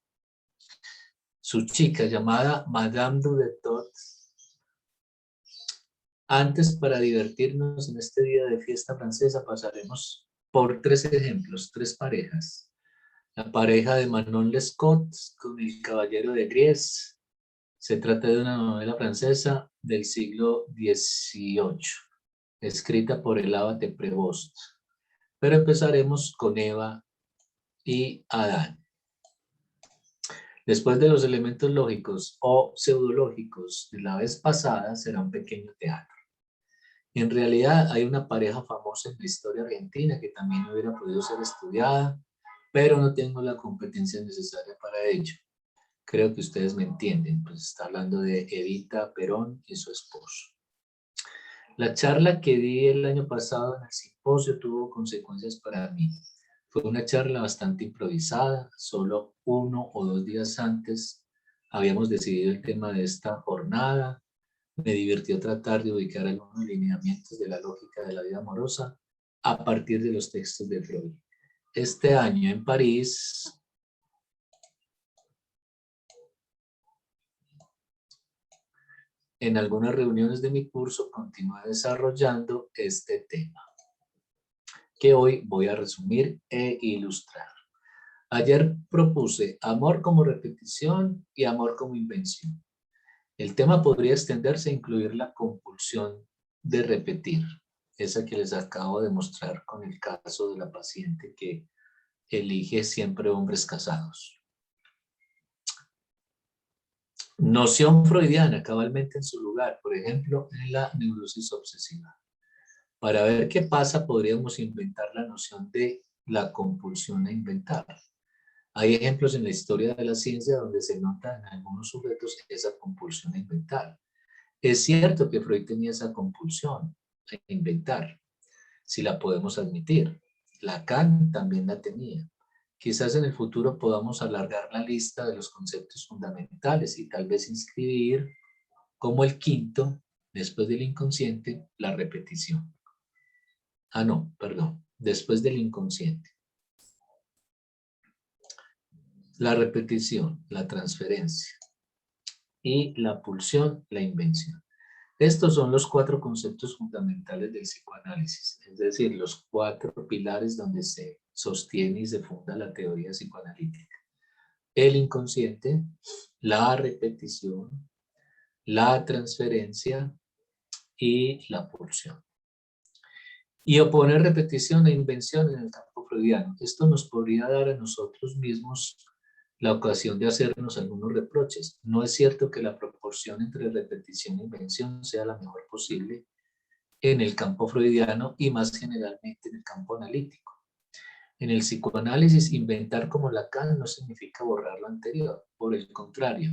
Su chica, llamada Madame du Detot. Antes, para divertirnos en este día de fiesta francesa, pasaremos por 3 ejemplos, 3 parejas. La pareja de Manon Lescaut con el caballero de Gries. Se trata de una novela francesa del siglo XVIII, escrita por el abate Prévost. Pero empezaremos con Eva y Adán. Después de los elementos lógicos o pseudológicos de la vez pasada, será un pequeño teatro. En realidad hay una pareja famosa en la historia argentina que también hubiera podido ser estudiada, pero no tengo la competencia necesaria para ello. Creo que ustedes me entienden, pues está hablando de Evita Perón y su esposo. La charla que di el año pasado en el simposio tuvo consecuencias para mí. Fue una charla bastante improvisada, solo 1 o 2 días antes habíamos decidido el tema de esta jornada. Me divirtió tratar de ubicar algunos lineamientos de la lógica de la vida amorosa a partir de los textos de Freud. Este año en París, en algunas reuniones de mi curso, continué desarrollando este tema, que hoy voy a resumir e ilustrar. Ayer propuse amor como repetición y amor como invención. El tema podría extenderse a incluir la compulsión de repetir, esa que les acabo de mostrar con el caso de la paciente que elige siempre hombres casados. Noción freudiana cabalmente en su lugar, por ejemplo, en la neurosis obsesiva. Para ver qué pasa, podríamos inventar la noción de la compulsión a inventar. Hay ejemplos en la historia de la ciencia donde se nota en algunos sujetos esa compulsión a inventar. Es cierto que Freud tenía esa compulsión a inventar, si la podemos admitir. Lacan también la tenía. Quizás en el futuro podamos alargar la lista de los conceptos fundamentales y tal vez inscribir como el quinto, después del inconsciente, la repetición. Después del inconsciente. La repetición, la transferencia y la pulsión, la invención. Estos son los 4 conceptos fundamentales del psicoanálisis, es decir, los 4 pilares donde se sostiene y se funda la teoría psicoanalítica. El inconsciente, la repetición, la transferencia y la pulsión. Y oponer repetición e invención en el campo freudiano. Esto nos podría dar a nosotros mismos la ocasión de hacernos algunos reproches. No es cierto que la proporción entre repetición e invención sea la mejor posible en el campo freudiano y más generalmente en el campo analítico. En el psicoanálisis, inventar como Lacan no significa borrar lo anterior. Por el contrario,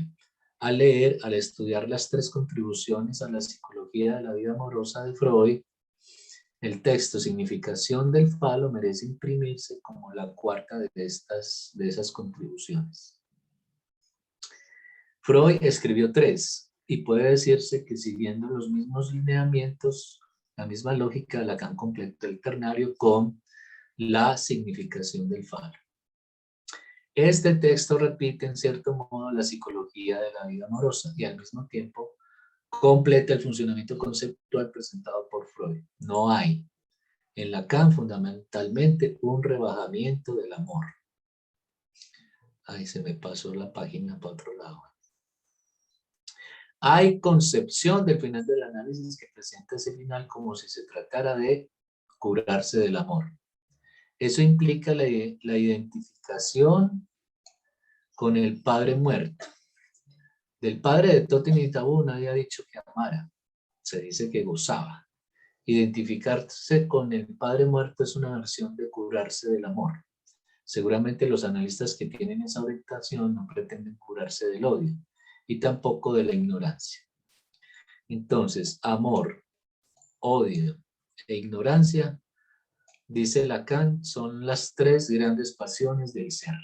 al estudiar las 3 contribuciones a la psicología de la vida amorosa de Freud, El texto significación del falo merece imprimirse como la cuarta de esas contribuciones. Freud escribió 3 y puede decirse que siguiendo los mismos lineamientos, la misma lógica, Lacan completó el ternario con la significación del falo. Este texto repite en cierto modo la psicología de la vida amorosa y al mismo tiempo completa el funcionamiento conceptual presentado por Freud. No hay en Lacan fundamentalmente un rebajamiento del amor. Ay, se me pasó la página para otro lado. Hay concepción del final del análisis que presenta ese final como si se tratara de curarse del amor. Eso implica la identificación con el padre muerto. Del padre de Totin y Tabú nadie ha dicho que amara, se dice que gozaba. Identificarse con el padre muerto es una versión de curarse del amor. Seguramente los analistas que tienen esa orientación no pretenden curarse del odio y tampoco de la ignorancia. Entonces, amor, odio e ignorancia, dice Lacan, son las 3 grandes pasiones del ser.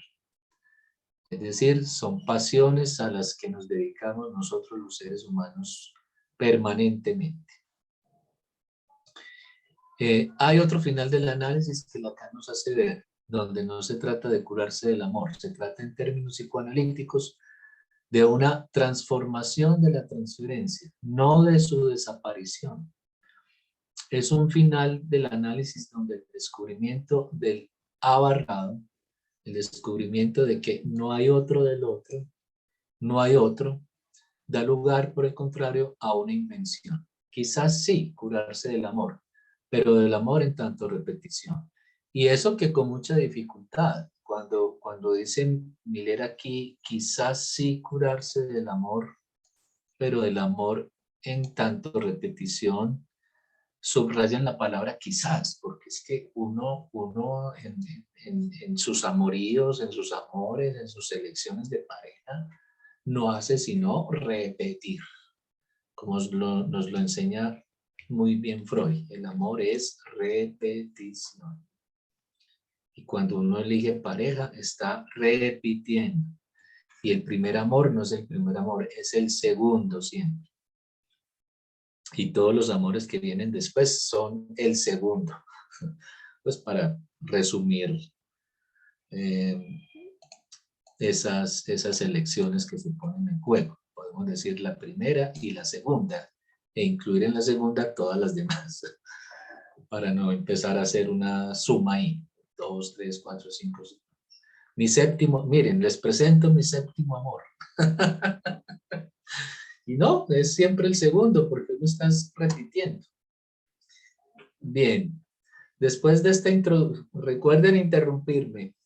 Es decir, son pasiones a las que nos dedicamos nosotros los seres humanos permanentemente. Hay otro final del análisis que Lacan nos hace ver, donde no se trata de curarse del amor, se trata en términos psicoanalíticos de una transformación de la transferencia, no de su desaparición. Es un final del análisis donde el descubrimiento del abarrado, el descubrimiento de que no hay otro del otro, no hay otro, da lugar, por el contrario, a una invención. Quizás sí, curarse del amor, pero del amor en tanto repetición. Y eso que con mucha dificultad, cuando dicen Miller aquí, quizás sí curarse del amor, pero del amor en tanto repetición, subrayan la palabra quizás, porque es que uno en sus amoríos, en sus amores, en sus elecciones de pareja, no hace sino repetir, como nos lo enseña muy bien Freud. El amor es repetición. Y cuando uno elige pareja, está repitiendo. Y el primer amor no es el primer amor, es el segundo siempre. Y todos los amores que vienen después son el segundo. Pues para resumir esas elecciones que se ponen en juego. Podemos decir la primera y la segunda, e incluir en la segunda todas las demás, para no empezar a hacer una suma ahí. 2, 3, 4, 5, 6. Mi séptimo, miren, les presento mi séptimo amor. Y no, es siempre el segundo, porque lo estás repitiendo. Bien, después de esta introducción, recuerden interrumpirme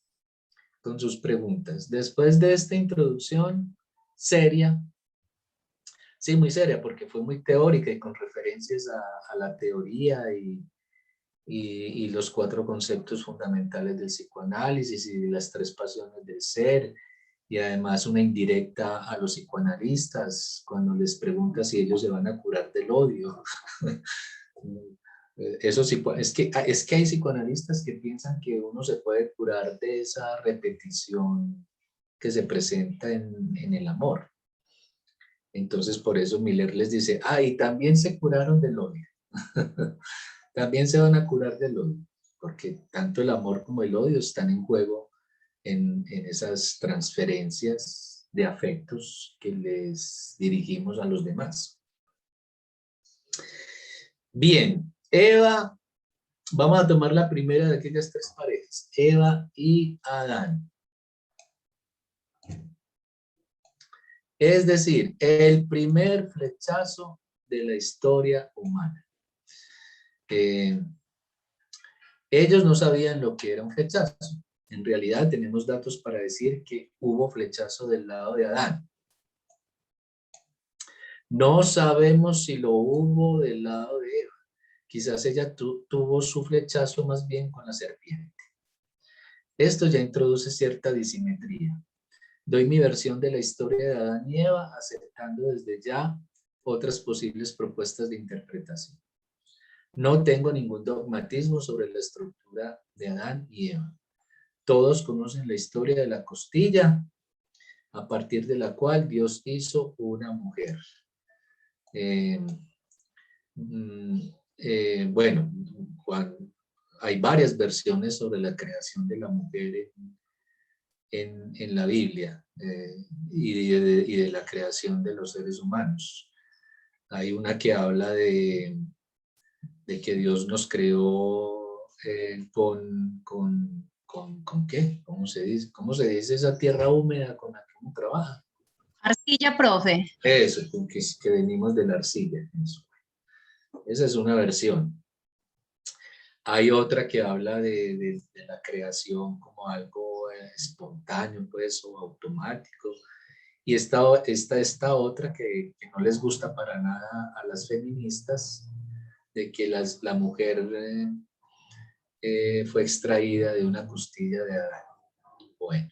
con sus preguntas. Después de esta introducción seria, sí, muy seria, porque fue muy teórica y con referencias a la teoría y los 4 conceptos fundamentales del psicoanálisis y las 3 pasiones del ser, y además una indirecta a los psicoanalistas cuando les pregunta si ellos se van a curar del odio. Eso sí, es que hay psicoanalistas que piensan que uno se puede curar de esa repetición que se presenta en el amor. Entonces por eso Miller les dice, y también se curaron del odio. También se van a curar del odio, porque tanto el amor como el odio están en juego en esas transferencias de afectos que les dirigimos a los demás. Bien, Eva, vamos a tomar la primera de aquellas 3 parejas, Eva y Adán. Es decir, el primer flechazo de la historia humana. Ellos no sabían lo que era un flechazo. En realidad tenemos datos para decir que hubo flechazo del lado de Adán. No sabemos si lo hubo del lado de Eva. Quizás ella tuvo su flechazo más bien con la serpiente. Esto ya introduce cierta disimetría. Doy mi versión de la historia de Adán y Eva, aceptando desde ya otras posibles propuestas de interpretación. No tengo ningún dogmatismo sobre la estructura de Adán y Eva. Todos conocen la historia de la costilla, a partir de la cual Dios hizo una mujer. Bueno, hay varias versiones sobre la creación de la mujer en la Biblia y de la creación de los seres humanos. Hay una que habla de que Dios nos creó ¿con qué? ¿Cómo se dice? ¿Cómo se dice esa tierra húmeda con la que uno trabaja? Arcilla, profe. Eso, que venimos de la arcilla. Eso. Esa es una versión. Hay otra que habla de la creación como algo espontáneo, pues, o automático. Y esta otra que no les gusta para nada a las feministas, de que la mujer fue extraída de una costilla de Adán. Bueno,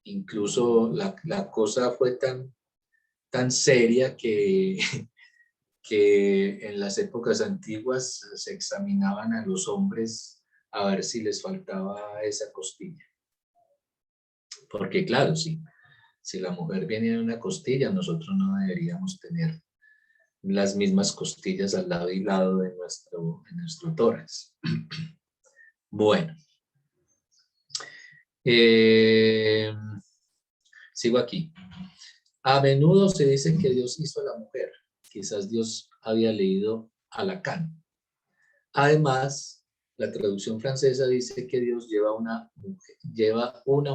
incluso la cosa fue tan seria que en las épocas antiguas se examinaban a los hombres a ver si les faltaba esa costilla. Porque claro, si la mujer viene de una costilla, nosotros no deberíamos tener las mismas costillas al lado y lado de nuestro tórax. Bueno. Sigo aquí. A menudo se dice que Dios hizo a la mujer. Quizás Dios había leído a Lacan. Además, la traducción francesa dice que Dios lleva una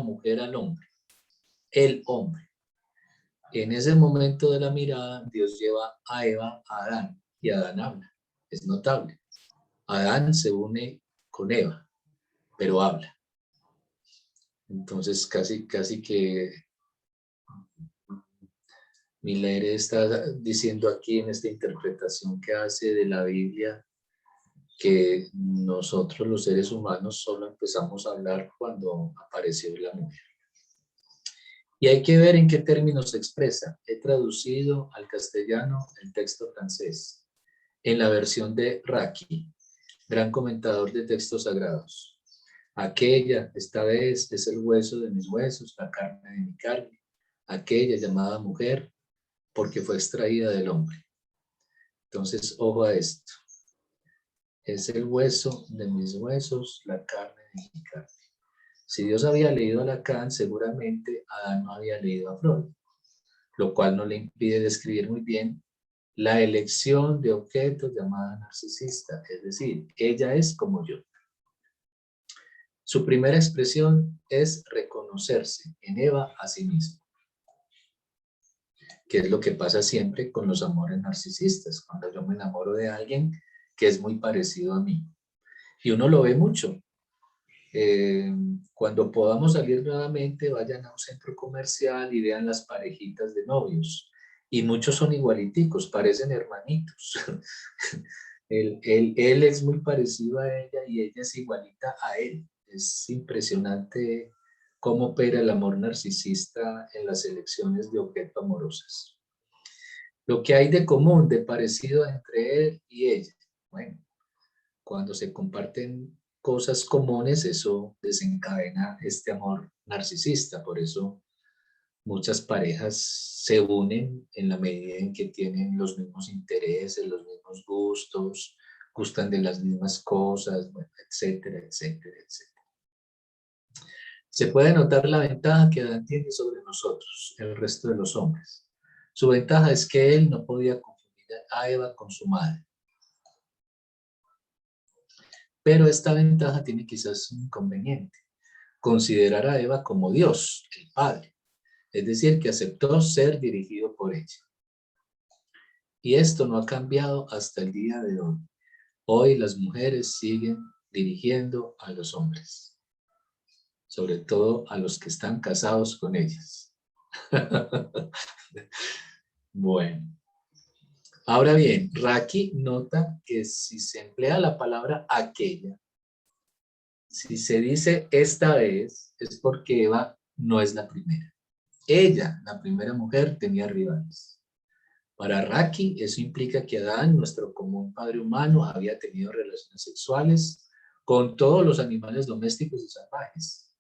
mujer al hombre. El hombre. En ese momento de la mirada, Dios lleva a Eva a Adán y Adán habla. Es notable. Adán se une con Eva, pero habla. Entonces, casi que Miller está diciendo aquí en esta interpretación que hace de la Biblia que nosotros los seres humanos solo empezamos a hablar cuando apareció la mujer. Y hay que ver en qué términos se expresa. He traducido al castellano el texto francés en la versión de Raki, gran comentador de textos sagrados. Aquella, esta vez, es el hueso de mis huesos, la carne de mi carne. Aquella llamada mujer, porque fue extraída del hombre. Entonces, ojo a esto. Es el hueso de mis huesos, la carne de mi carne. Si Dios había leído a Lacan, seguramente Adán no había leído a Freud, lo cual no le impide describir muy bien la elección de objetos llamada narcisista, es decir, ella es como yo. Su primera expresión es reconocerse en Eva a sí mismo, que es lo que pasa siempre con los amores narcisistas, cuando yo me enamoro de alguien que es muy parecido a mí. Y uno lo ve mucho. Cuando podamos salir nuevamente, vayan a un centro comercial y vean las parejitas de novios. Y muchos son igualiticos, parecen hermanitos. Él es muy parecido a ella y ella es igualita a él. Es impresionante cómo opera el amor narcisista en las elecciones de objeto amorosas. Lo que hay de común, de parecido entre él y ella. Bueno, cuando se comparten cosas comunes, eso desencadena este amor narcisista. Por eso muchas parejas se unen en la medida en que tienen los mismos intereses, los mismos gustos, gustan de las mismas cosas, bueno, etcétera, etcétera, etcétera. Se puede notar la ventaja que Adán tiene sobre nosotros, el resto de los hombres. Su ventaja es que él no podía confundir a Eva con su madre. Pero esta ventaja tiene quizás un inconveniente. Considerar a Eva como Dios, el Padre. Es decir, que aceptó ser dirigido por ella. Y esto no ha cambiado hasta el día de hoy. Hoy las mujeres siguen dirigiendo a los hombres. Sobre todo a los que están casados con ellas. Bueno. Ahora bien, Raki nota que si se emplea la palabra aquella, si se dice esta vez, es porque Eva no es la primera. Ella, la primera mujer, tenía rivales. Para Raki, eso implica que Adán, nuestro común padre humano, había tenido relaciones sexuales con todos los animales domésticos y salvajes,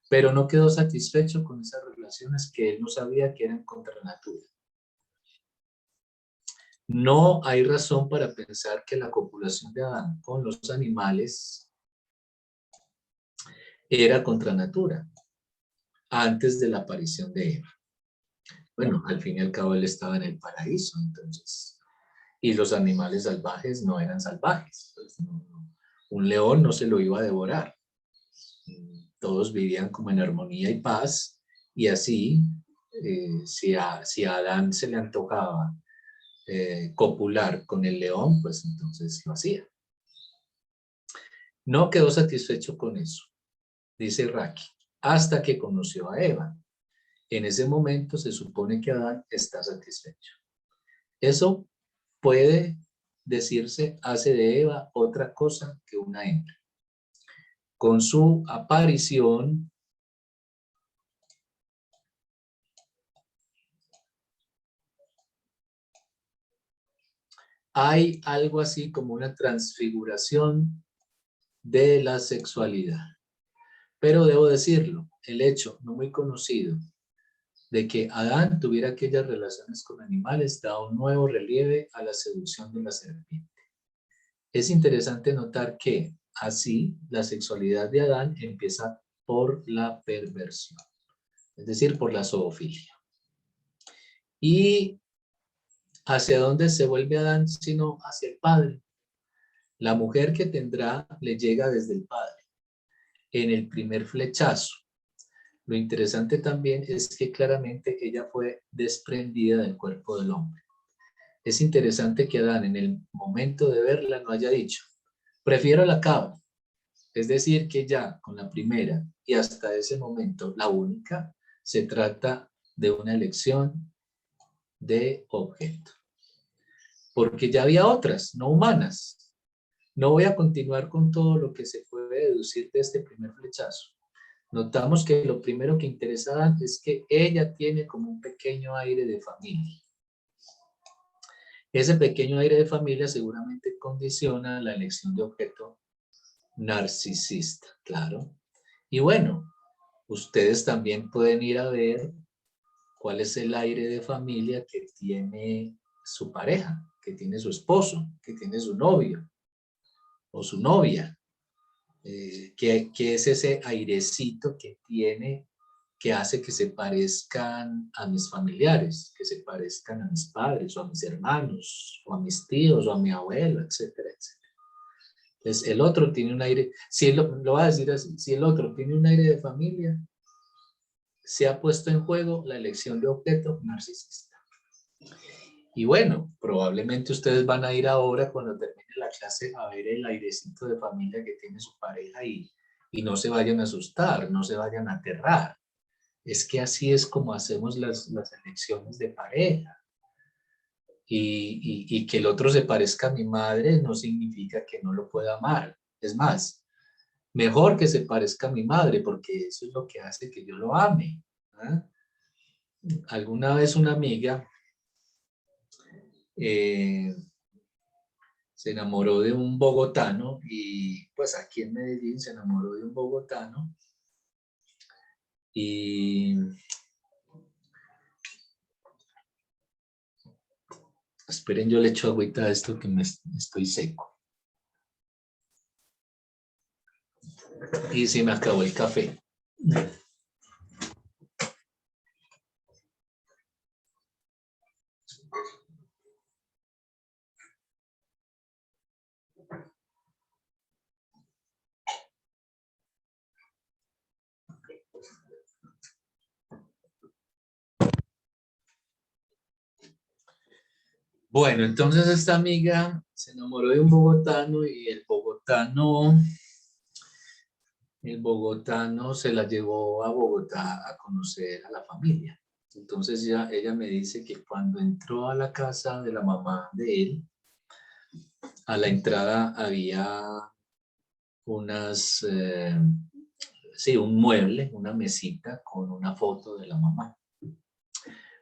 pero no quedó satisfecho con esas relaciones que él no sabía que eran contra natura. No hay razón para pensar que la copulación de Adán con los animales era contra natura antes de la aparición de Eva. Bueno, al fin y al cabo él estaba en el paraíso, entonces, y los animales salvajes no eran salvajes. Pues, un león no se lo iba a devorar. Todos vivían como en armonía y paz, y así, si a Adán se le antojaba copular con el león, pues entonces lo hacía. No quedó satisfecho con eso, dice Raki, hasta que conoció a Eva. En ese momento se supone que Adán está satisfecho. Eso puede decirse hace de Eva otra cosa que una hembra. Con su aparición, hay algo así como una transfiguración de la sexualidad. Pero debo decirlo, el hecho no muy conocido de que Adán tuviera aquellas relaciones con animales da un nuevo relieve a la seducción de la serpiente. Es interesante notar que así la sexualidad de Adán empieza por la perversión, es decir, por la zoofilia. ¿Y hacia dónde se vuelve Adán sino hacia el Padre? La mujer que tendrá le llega desde el Padre, en el primer flechazo. Lo interesante también es que claramente ella fue desprendida del cuerpo del hombre. Es interesante que Adán en el momento de verla no haya dicho, prefiero la cabra. Es decir, que ya con la primera y hasta ese momento la única, se trata de una elección de objeto. Porque ya había otras, no humanas. No voy a continuar con todo lo que se puede deducir de este primer flechazo. Notamos que lo primero que interesa a Adán es que ella tiene como un pequeño aire de familia. Ese pequeño aire de familia seguramente condiciona la elección de objeto narcisista, claro. Y bueno, ustedes también pueden ir a ver cuál es el aire de familia que tiene su pareja, que tiene su esposo, que tiene su novio o su novia. Que es ese airecito que tiene, que hace que se parezcan a mis familiares, que se parezcan a mis padres, o a mis hermanos, o a mis tíos, o a mi abuelo, etcétera, etcétera. Entonces, el otro tiene un aire, si lo voy a decir así, si el otro tiene un aire de familia, se ha puesto en juego la elección de objeto narcisista. Y bueno, probablemente ustedes van a ir ahora cuando termine la clase a ver el airecito de familia que tiene su pareja y no se vayan a asustar, no se vayan a aterrar. Es que así es como hacemos las elecciones de pareja. Y que el otro se parezca a mi madre no significa que no lo pueda amar. Es más, mejor que se parezca a mi madre porque eso es lo que hace que yo lo ame. ¿Ah? Alguna vez una amiga se enamoró de un bogotano y pues aquí en Medellín se enamoró de un bogotano y esperen, yo le echo agüita a esto que me estoy seco y se me acabó el café. Bueno, entonces esta amiga se enamoró de un bogotano y el bogotano se la llevó a Bogotá a conocer a la familia. Entonces ella me dice que cuando entró a la casa de la mamá de él, a la entrada había un mueble, una mesita con una foto de la mamá,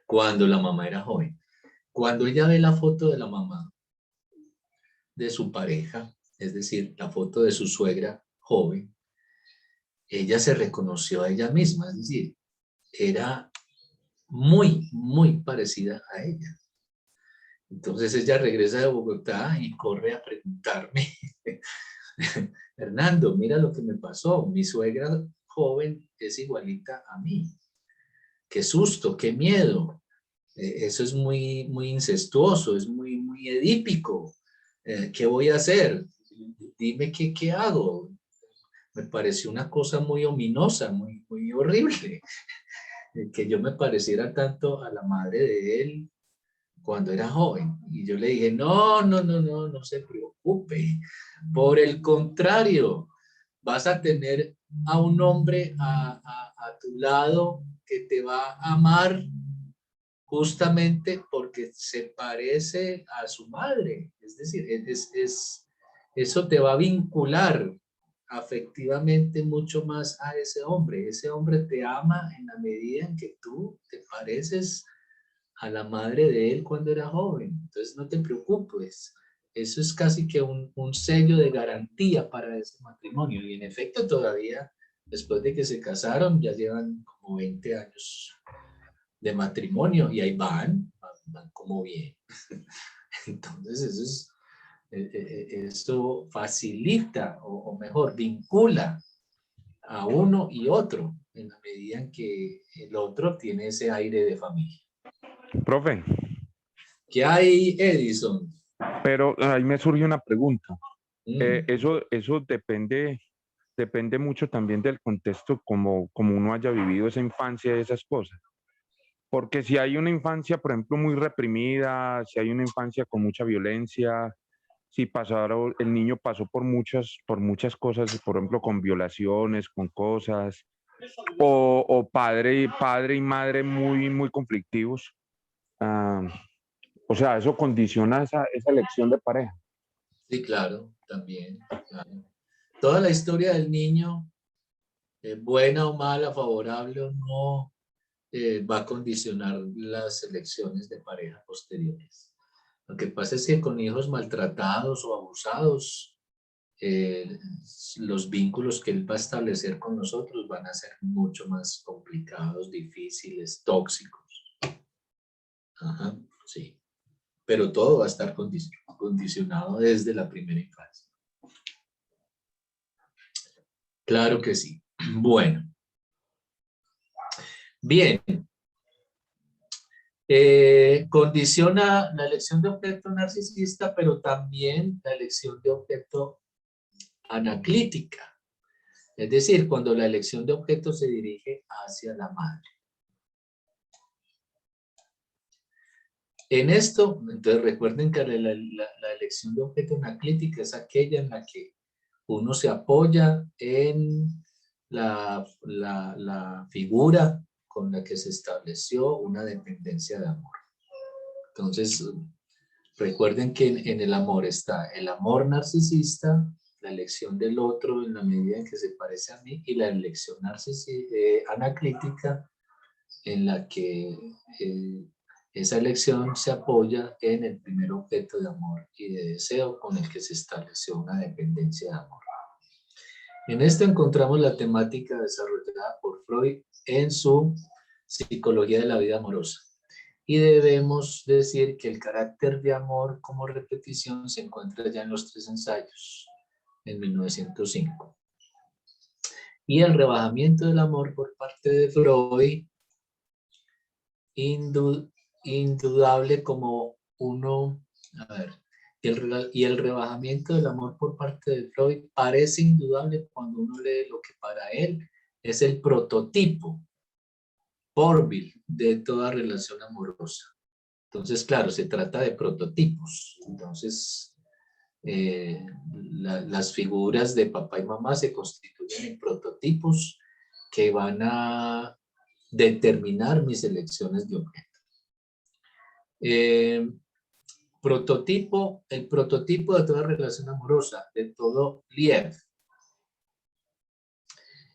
cuando la mamá era joven. Cuando ella ve la foto de la mamá de su pareja, es decir, la foto de su suegra joven, ella se reconoció a ella misma, es decir, era muy, muy parecida a ella. Entonces ella regresa de Bogotá y corre a preguntarme, Hernando, mira lo que me pasó, mi suegra joven es igualita a mí. Qué susto, qué miedo. Eso es muy, muy incestuoso, es muy, muy edípico. ¿Qué voy a hacer? Dime qué hago. Me pareció una cosa muy ominosa, muy, muy horrible. Que yo me pareciera tanto a la madre de él cuando era joven. Y yo le dije, no se preocupe. Por el contrario, vas a tener a un hombre a tu lado que te va a amar justamente porque se parece a su madre. Es decir, eso te va a vincular afectivamente mucho más a ese hombre. Ese hombre te ama en la medida en que tú te pareces a la madre de él cuando era joven. Entonces no te preocupes. Eso es casi que un sello de garantía para ese matrimonio. Y en efecto todavía, después de que se casaron, ya llevan como 20 años de matrimonio y ahí van como bien. Entonces eso facilita o mejor vincula a uno y otro en la medida en que el otro tiene ese aire de familia. Profe, ¿Qué hay, Edison? pero ahí me surge una pregunta. Eso depende mucho también del contexto, como uno haya vivido esa infancia y esas cosas. Porque si hay una infancia, por ejemplo, muy reprimida, si hay una infancia con mucha violencia, si el niño pasó por muchas cosas, por ejemplo, con violaciones, con cosas, o padre y madre muy, muy conflictivos, o sea, eso condiciona esa elección de pareja. Sí, claro, también. Claro. Toda la historia del niño, buena o mala, favorable o no, va a condicionar las elecciones de pareja posteriores. Lo que pasa es que con hijos maltratados o abusados, los vínculos que él va a establecer con nosotros van a ser mucho más complicados, difíciles, tóxicos. Ajá, sí. Pero todo va a estar condicionado desde la primera infancia. Claro que sí. Bueno. Bien. Condiciona la elección de objeto narcisista, pero también la elección de objeto anaclítica. Es decir, cuando la elección de objeto se dirige hacia la madre. En esto, entonces recuerden que la elección de objeto anaclítica es aquella en la que uno se apoya en la figura con la que se estableció una dependencia de amor. Entonces, recuerden que en el amor está el amor narcisista, la elección del otro en la medida en que se parece a mí, y la elección anaclítica en la que esa elección se apoya en el primer objeto de amor y de deseo con el que se estableció una dependencia de amor. En esto encontramos la temática desarrollada por Freud en su Psicología de la Vida Amorosa. Y debemos decir que el carácter de amor como repetición se encuentra ya en los 3 ensayos, en 1905. Y el rebajamiento del amor por parte de Freud, indudable como uno, y el rebajamiento del amor por parte de Freud parece indudable cuando uno lee lo que para él es el prototipo porvil de toda relación amorosa. Entonces, claro, se trata de prototipos. Entonces, las figuras de papá y mamá se constituyen en prototipos que van a determinar mis elecciones de objeto. El prototipo de toda relación amorosa, de todo Liev.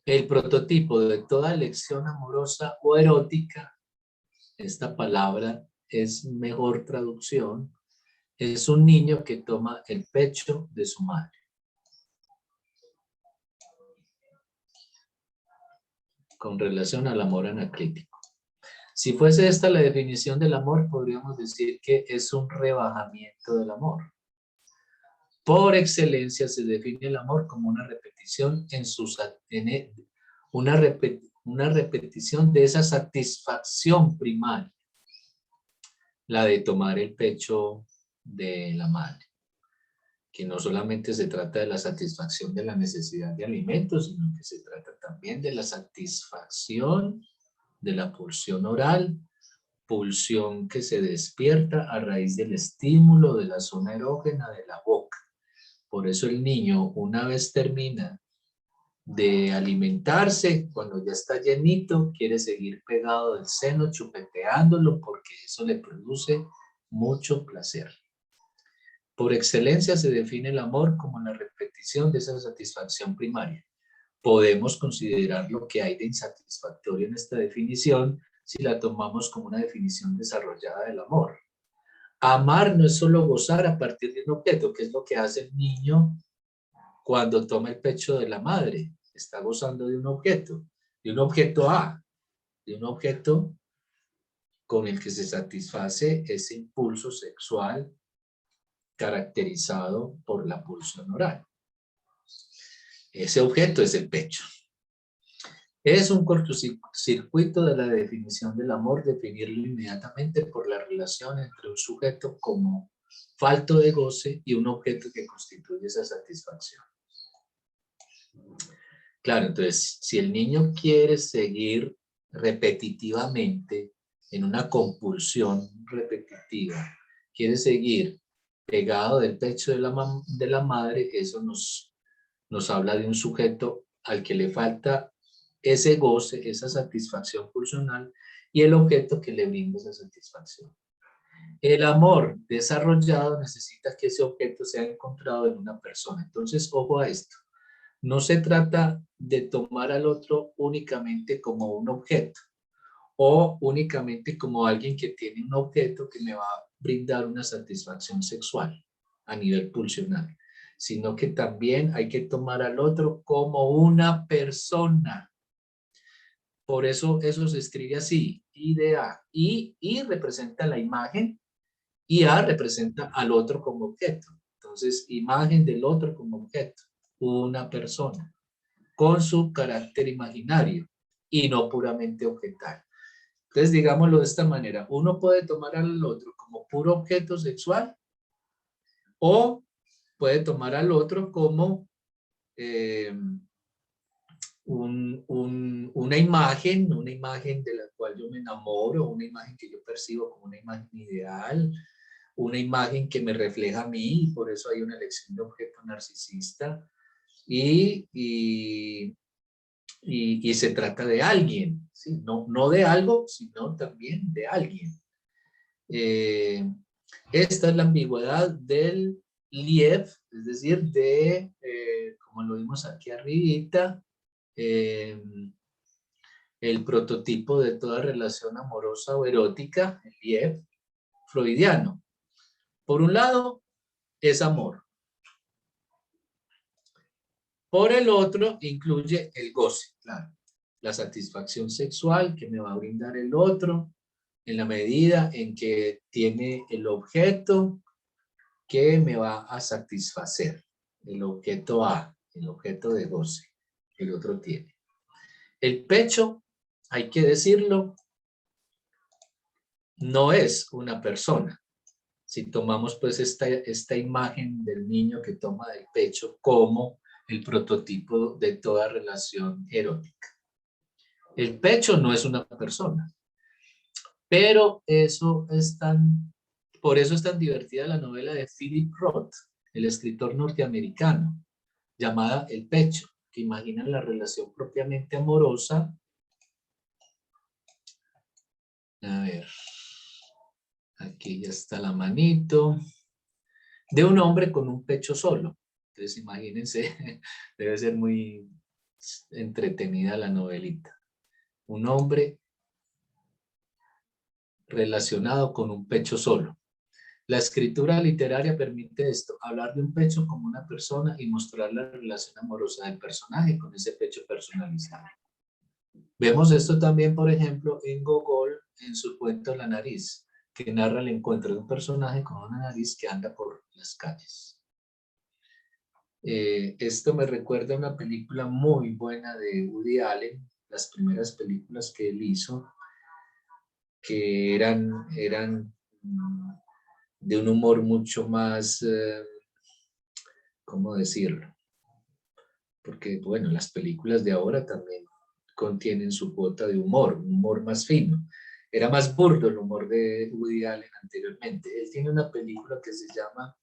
El prototipo de toda elección amorosa o erótica, esta palabra es mejor traducción, es un niño que toma el pecho de su madre. Con relación al amor anaclítico. Si fuese esta la definición del amor, podríamos decir que es un rebajamiento del amor. Por excelencia se define el amor como una repetición una repetición de esa satisfacción primaria, la de tomar el pecho de la madre, que no solamente se trata de la satisfacción de la necesidad de alimentos, sino que se trata también de la satisfacción de la pulsión oral, pulsión que se despierta a raíz del estímulo de la zona erógena de la boca. Por eso el niño, una vez termina de alimentarse, cuando ya está llenito, quiere seguir pegado del seno, chupeteándolo, porque eso le produce mucho placer. Por excelencia se define el amor como la repetición de esa satisfacción primaria. Podemos considerar lo que hay de insatisfactorio en esta definición si la tomamos como una definición desarrollada del amor. Amar no es solo gozar a partir de un objeto, que es lo que hace el niño cuando toma el pecho de la madre. Está gozando de un objeto A, de un objeto con el que se satisface ese impulso sexual caracterizado por la pulsión oral. Ese objeto es el pecho. Es un cortocircuito de la definición del amor definirlo inmediatamente por la relación entre un sujeto como falto de goce y un objeto que constituye esa satisfacción. Claro, entonces, si el niño quiere seguir repetitivamente en una compulsión repetitiva, quiere seguir pegado del pecho de la madre, eso nos habla de un sujeto al que le falta ese goce, esa satisfacción pulsional y el objeto que le brinda esa satisfacción. El amor desarrollado necesita que ese objeto sea encontrado en una persona. Entonces, ojo a esto. No se trata de tomar al otro únicamente como un objeto o únicamente como alguien que tiene un objeto que me va a brindar una satisfacción sexual a nivel pulsional, sino que también hay que tomar al otro como una persona. Por eso se escribe así, I de A. I representa la imagen y A representa al otro como objeto. Entonces, imagen del otro como objeto. Una persona con su carácter imaginario y no puramente objetal. Entonces, digámoslo de esta manera. Uno puede tomar al otro como puro objeto sexual o puede tomar al otro como una imagen de la cual yo me enamoro, una imagen que yo percibo como una imagen ideal, una imagen que me refleja a mí, y por eso hay una elección de objeto narcisista, y se trata de alguien, ¿sí? No de algo, sino también de alguien. Esta es la ambigüedad del Liev, es decir, como lo vimos aquí arribita, el prototipo de toda relación amorosa o erótica, el Liev, freudiano. Por un lado, es amor. Por el otro, incluye el goce, claro. La satisfacción sexual que me va a brindar el otro en la medida en que tiene el objeto que me va a satisfacer. El objeto A, el objeto de goce que el otro tiene. El pecho, hay que decirlo, no es una persona. Si tomamos pues esta imagen del niño que toma del pecho como el prototipo de toda relación erótica. El pecho no es una persona, pero por eso es tan divertida la novela de Philip Roth, el escritor norteamericano, llamada El pecho, que imagina la relación propiamente amorosa. A ver, aquí ya está la manito, de un hombre con un pecho solo. Entonces imagínense, debe ser muy entretenida la novelita. Un hombre relacionado con un pecho solo. La escritura literaria permite esto, hablar de un pecho como una persona y mostrar la relación amorosa del personaje con ese pecho personalizado. Vemos esto también, por ejemplo, en Gogol, en su cuento La nariz, que narra el encuentro de un personaje con una nariz que anda por las calles. Esto me recuerda a una película muy buena de Woody Allen, las primeras películas que él hizo, que eran de un humor mucho más, ¿cómo decirlo? Porque, bueno, las películas de ahora también contienen su cuota de humor, un humor más fino. Era más burdo el humor de Woody Allen anteriormente. Él tiene una película que se llama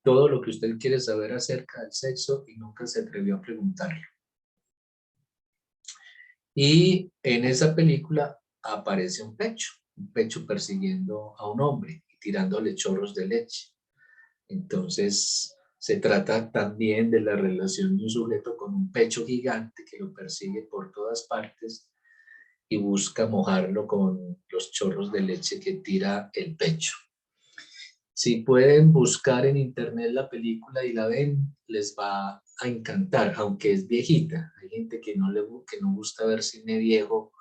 Todo lo que usted quiere saber acerca del sexo y nunca se atrevió a preguntarlo. Y en esa película aparece un pecho persiguiendo a un hombre y tirándole chorros de leche. Entonces, se trata también de la relación de un sujeto con un pecho gigante que lo persigue por todas partes y busca mojarlo con los chorros de leche que tira el pecho. Si pueden buscar en internet la película y la ven, les va a encantar, aunque es viejita. Hay gente que no gusta ver cine viejo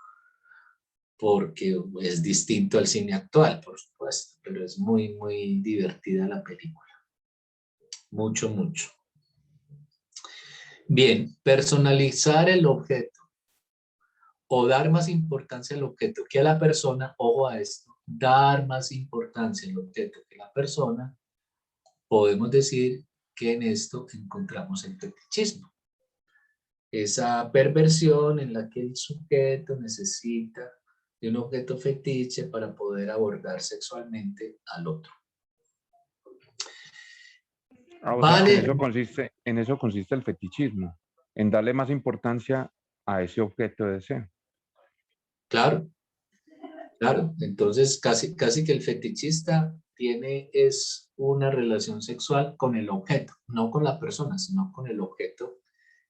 porque es distinto al cine actual, por supuesto, pero es muy, muy divertida la película. Mucho, mucho. Bien, personalizar el objeto o dar más importancia al objeto que a la persona, ojo a esto, dar más importancia al objeto que a la persona, podemos decir que en esto encontramos el fetichismo. Esa perversión en la que el sujeto necesita de un objeto fetiche para poder abordar sexualmente al otro. O sea, que en eso consiste el fetichismo, en darle más importancia a ese objeto de deseo. Claro, claro. Entonces casi que el fetichista es una relación sexual con el objeto, no con la persona, sino con el objeto,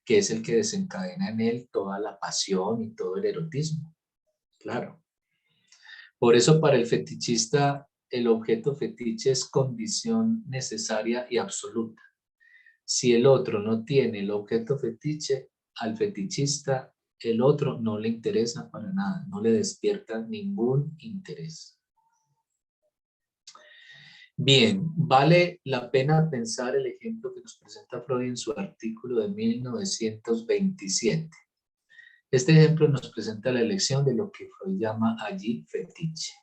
que es el que desencadena en él toda la pasión y todo el erotismo. Claro. Por eso para el fetichista el objeto fetiche es condición necesaria y absoluta. Si el otro no tiene el objeto fetiche, al fetichista el otro no le interesa para nada, no le despierta ningún interés. Bien, vale la pena pensar el ejemplo que nos presenta Freud en su artículo de 1927. Este ejemplo nos presenta la elección de lo que Freud llama allí fetiche.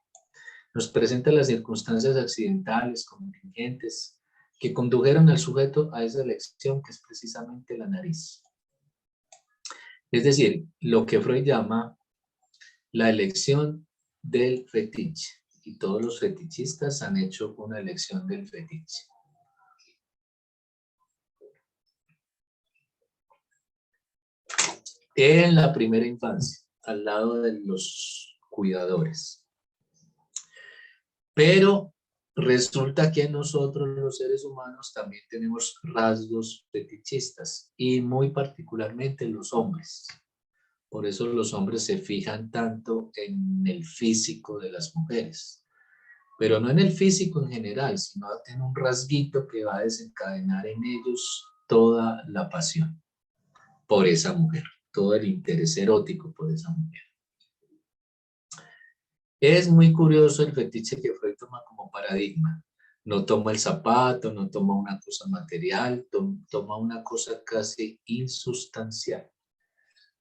Nos presenta las circunstancias accidentales, contingentes, que condujeron al sujeto a esa elección que es precisamente la nariz. Es decir, lo que Freud llama la elección del fetiche. Y todos los fetichistas han hecho una elección del fetiche. En la primera infancia, al lado de los cuidadores. Pero resulta que nosotros los seres humanos también tenemos rasgos fetichistas y muy particularmente los hombres. Por eso los hombres se fijan tanto en el físico de las mujeres. Pero no en el físico en general, sino en un rasguito que va a desencadenar en ellos toda la pasión por esa mujer, todo el interés erótico por esa mujer. Es muy curioso el fetiche que Freud toma como paradigma. No toma el zapato, no toma una cosa material, toma una cosa casi insustancial.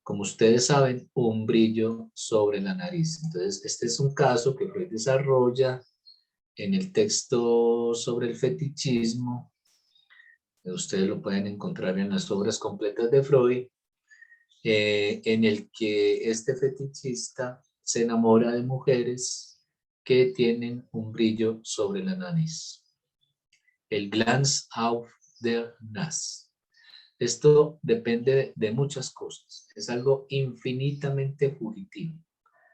Como ustedes saben, un brillo sobre la nariz. Entonces, este es un caso que Freud desarrolla en el texto sobre el fetichismo. Ustedes lo pueden encontrar en las obras completas de Freud, en el que este fetichista se enamora de mujeres que tienen un brillo sobre la nariz. El Glanz auf der Nase. Esto depende de muchas cosas. Es algo infinitamente fugitivo.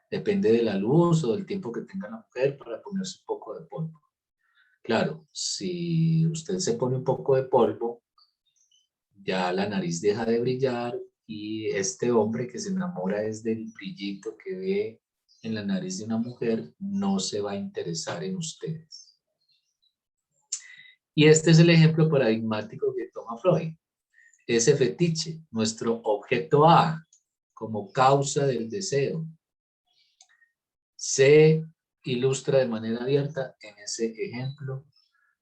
Depende de la luz o del tiempo que tenga la mujer para ponerse un poco de polvo. Claro, si usted se pone un poco de polvo, ya la nariz deja de brillar y este hombre que se enamora es del brillito que ve en la nariz de una mujer, no se va a interesar en ustedes. Y este es el ejemplo paradigmático que toma Freud. Ese fetiche, nuestro objeto A, como causa del deseo, se ilustra de manera abierta en ese ejemplo,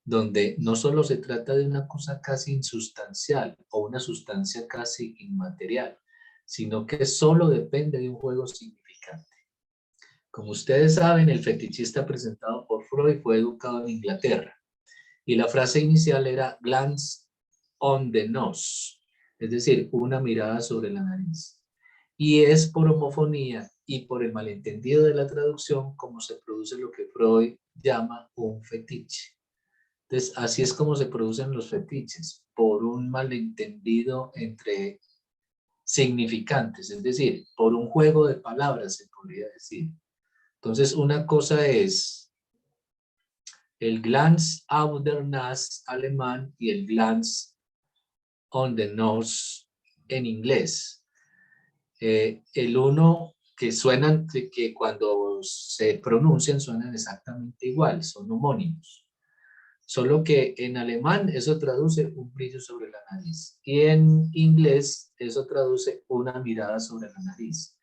donde no solo se trata de una cosa casi insustancial o una sustancia casi inmaterial, sino que solo depende de un juego significante. Como ustedes saben, el fetichista presentado por Freud fue educado en Inglaterra y la frase inicial era glance on the nose, es decir, una mirada sobre la nariz. Y es por homofonía y por el malentendido de la traducción como se produce lo que Freud llama un fetiche. Entonces, así es como se producen los fetiches, por un malentendido entre significantes, es decir, por un juego de palabras, se podría decir. Entonces, una cosa es el glance auf der Nase alemán y el glance on the nose en inglés. El uno que suenan, que cuando se pronuncian suenan exactamente igual, son homónimos. Solo que en alemán eso traduce un brillo sobre la nariz y en inglés eso traduce una mirada sobre la nariz.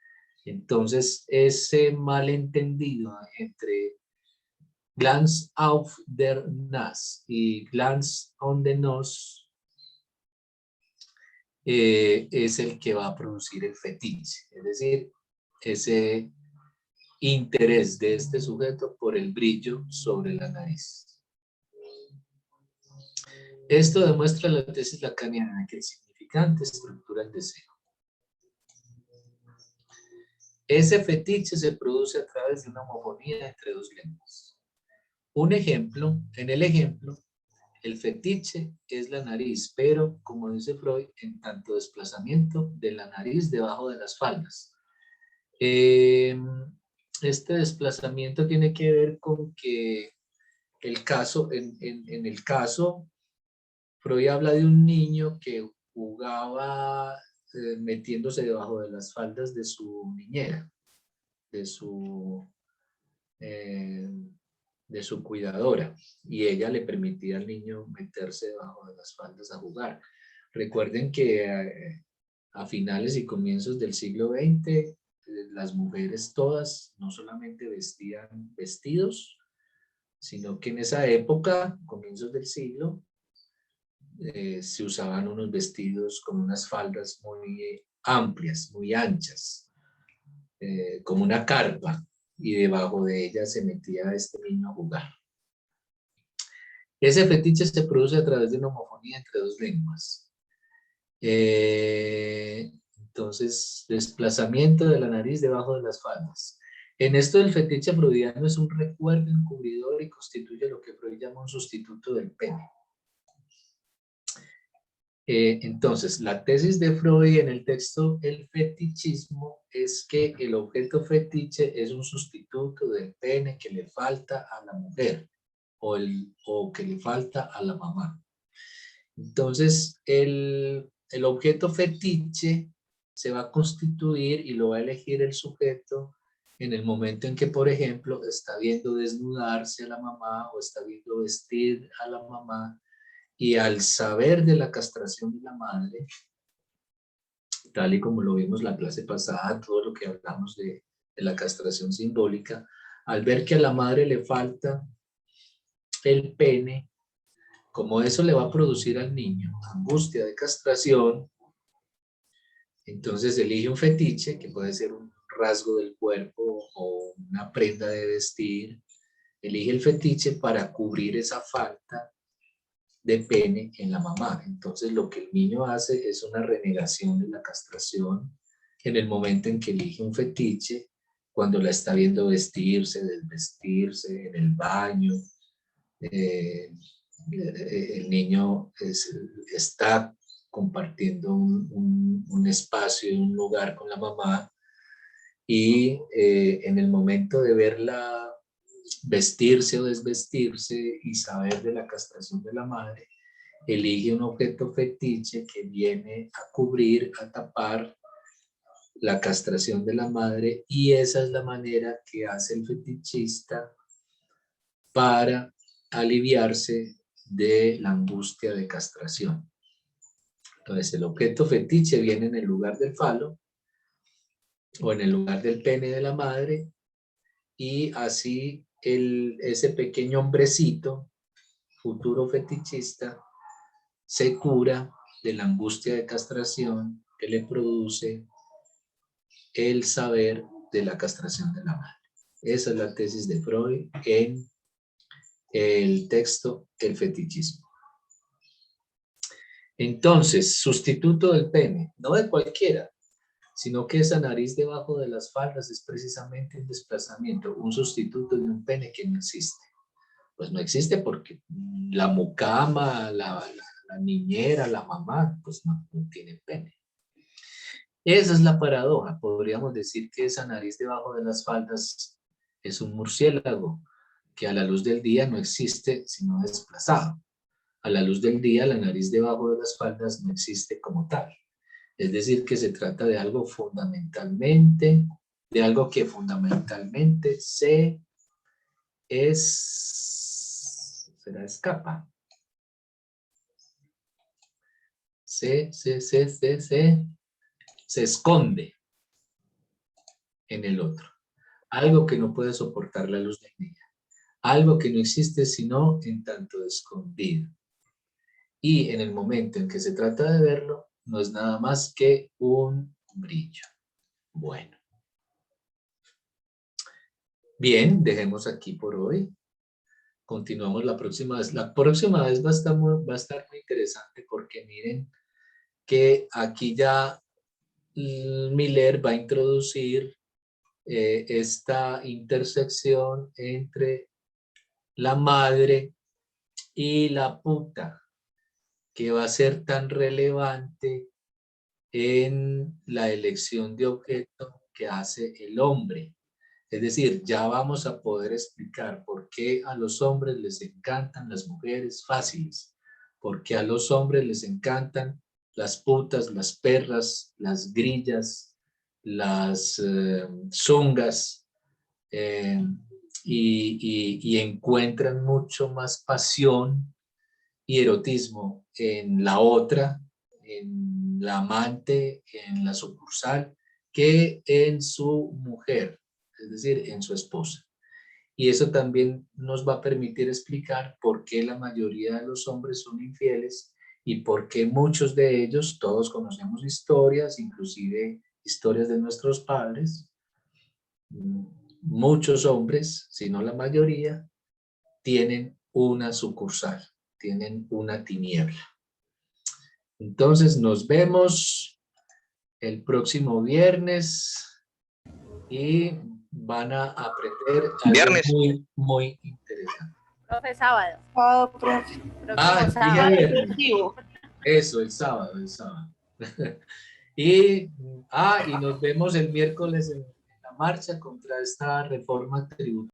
Entonces ese malentendido entre glance auf der Nase y glance on the nose es el que va a producir el fetiche, es decir, ese interés de este sujeto por el brillo sobre la nariz. Esto demuestra la tesis lacaniana que el significante estructura el deseo. Ese fetiche se produce a través de una homofonía entre dos lenguas. Un ejemplo, en el ejemplo, el fetiche es la nariz, pero, como dice Freud, en tanto desplazamiento de la nariz debajo de las faldas. Este desplazamiento tiene que ver con que el caso, en el caso, Freud habla de un niño que jugaba metiéndose debajo de las faldas de su niñera, de su cuidadora, y ella le permitía al niño meterse debajo de las faldas a jugar. Recuerden que a finales y comienzos del siglo XX, las mujeres todas no solamente vestían vestidos, sino que en esa época, comienzos del siglo, se usaban unos vestidos con unas faldas muy amplias, muy anchas, como una carpa, y debajo de ella se metía este niño a jugar. Ese fetiche se produce a través de una homofonía entre dos lenguas. Entonces, desplazamiento de la nariz debajo de las faldas. En esto del fetiche freudiano es un recuerdo encubridor y constituye lo que Freud llama un sustituto del pene. Entonces, la tesis de Freud en el texto El fetichismo es que el objeto fetiche es un sustituto del pene que le falta a la mujer o que le falta a la mamá. Entonces, el objeto fetiche se va a constituir y lo va a elegir el sujeto en el momento en que, por ejemplo, está viendo desnudarse a la mamá o está viendo vestir a la mamá. Y al saber de la castración de la madre, tal y como lo vimos la clase pasada, todo lo que hablamos de la castración simbólica, al ver que a la madre le falta el pene, como eso le va a producir al niño angustia de castración, entonces elige un fetiche, que puede ser un rasgo del cuerpo o una prenda de vestir, elige el fetiche para cubrir esa falta de pene en la mamá. Entonces lo que el niño hace es una renegación de la castración en el momento en que elige un fetiche, cuando la está viendo vestirse, desvestirse, en el baño. El niño está compartiendo un espacio, un lugar con la mamá, y en el momento de verla vestirse o desvestirse y saber de la castración de la madre, elige un objeto fetiche que viene a cubrir, a tapar la castración de la madre, y esa es la manera que hace el fetichista para aliviarse de la angustia de castración. Entonces, el objeto fetiche viene en el lugar del falo o en el lugar del pene de la madre, y así ese pequeño hombrecito, futuro fetichista, se cura de la angustia de castración que le produce el saber de la castración de la madre. Esa es la tesis de Freud en el texto El fetichismo. Entonces, sustituto del pene, no de cualquiera, sino que esa nariz debajo de las faldas es precisamente un desplazamiento, un sustituto de un pene que no existe. Pues no existe porque la mucama, la niñera, la mamá, pues no tiene pene. Esa es la paradoja. Podríamos decir que esa nariz debajo de las faldas es un murciélago que a la luz del día no existe sino desplazado. A la luz del día la nariz debajo de las faldas no existe como tal. Es decir, que se trata de algo fundamentalmente, de algo que fundamentalmente se escapa. Se esconde en el otro. Algo que no puede soportar la luz del día. Algo que no existe sino en tanto escondido. Y en el momento en que se trata de verlo, no es nada más que un brillo. Bueno. Bien, dejemos aquí por hoy. Continuamos la próxima vez. La próxima vez va a estar muy interesante porque miren que aquí ya Miller va a introducir esta intersección entre la madre y la puta, que va a ser tan relevante en la elección de objeto que hace el hombre. Es decir, ya vamos a poder explicar por qué a los hombres les encantan las mujeres fáciles, por qué a los hombres les encantan las putas, las perras, las grillas, las zungas, y encuentran mucho más pasión y erotismo en la otra, en la amante, en la sucursal, que en su mujer, es decir, en su esposa. Y eso también nos va a permitir explicar por qué la mayoría de los hombres son infieles y por qué muchos de ellos, todos conocemos historias, inclusive historias de nuestros padres, muchos hombres, si no la mayoría, tienen una sucursal, tienen una tiniebla. Entonces nos vemos el próximo viernes y van a aprender algo muy, muy interesante. Profe, sábado. Profe. Dije viernes. Eso, el sábado. y nos vemos el miércoles en la marcha contra esta reforma tributaria.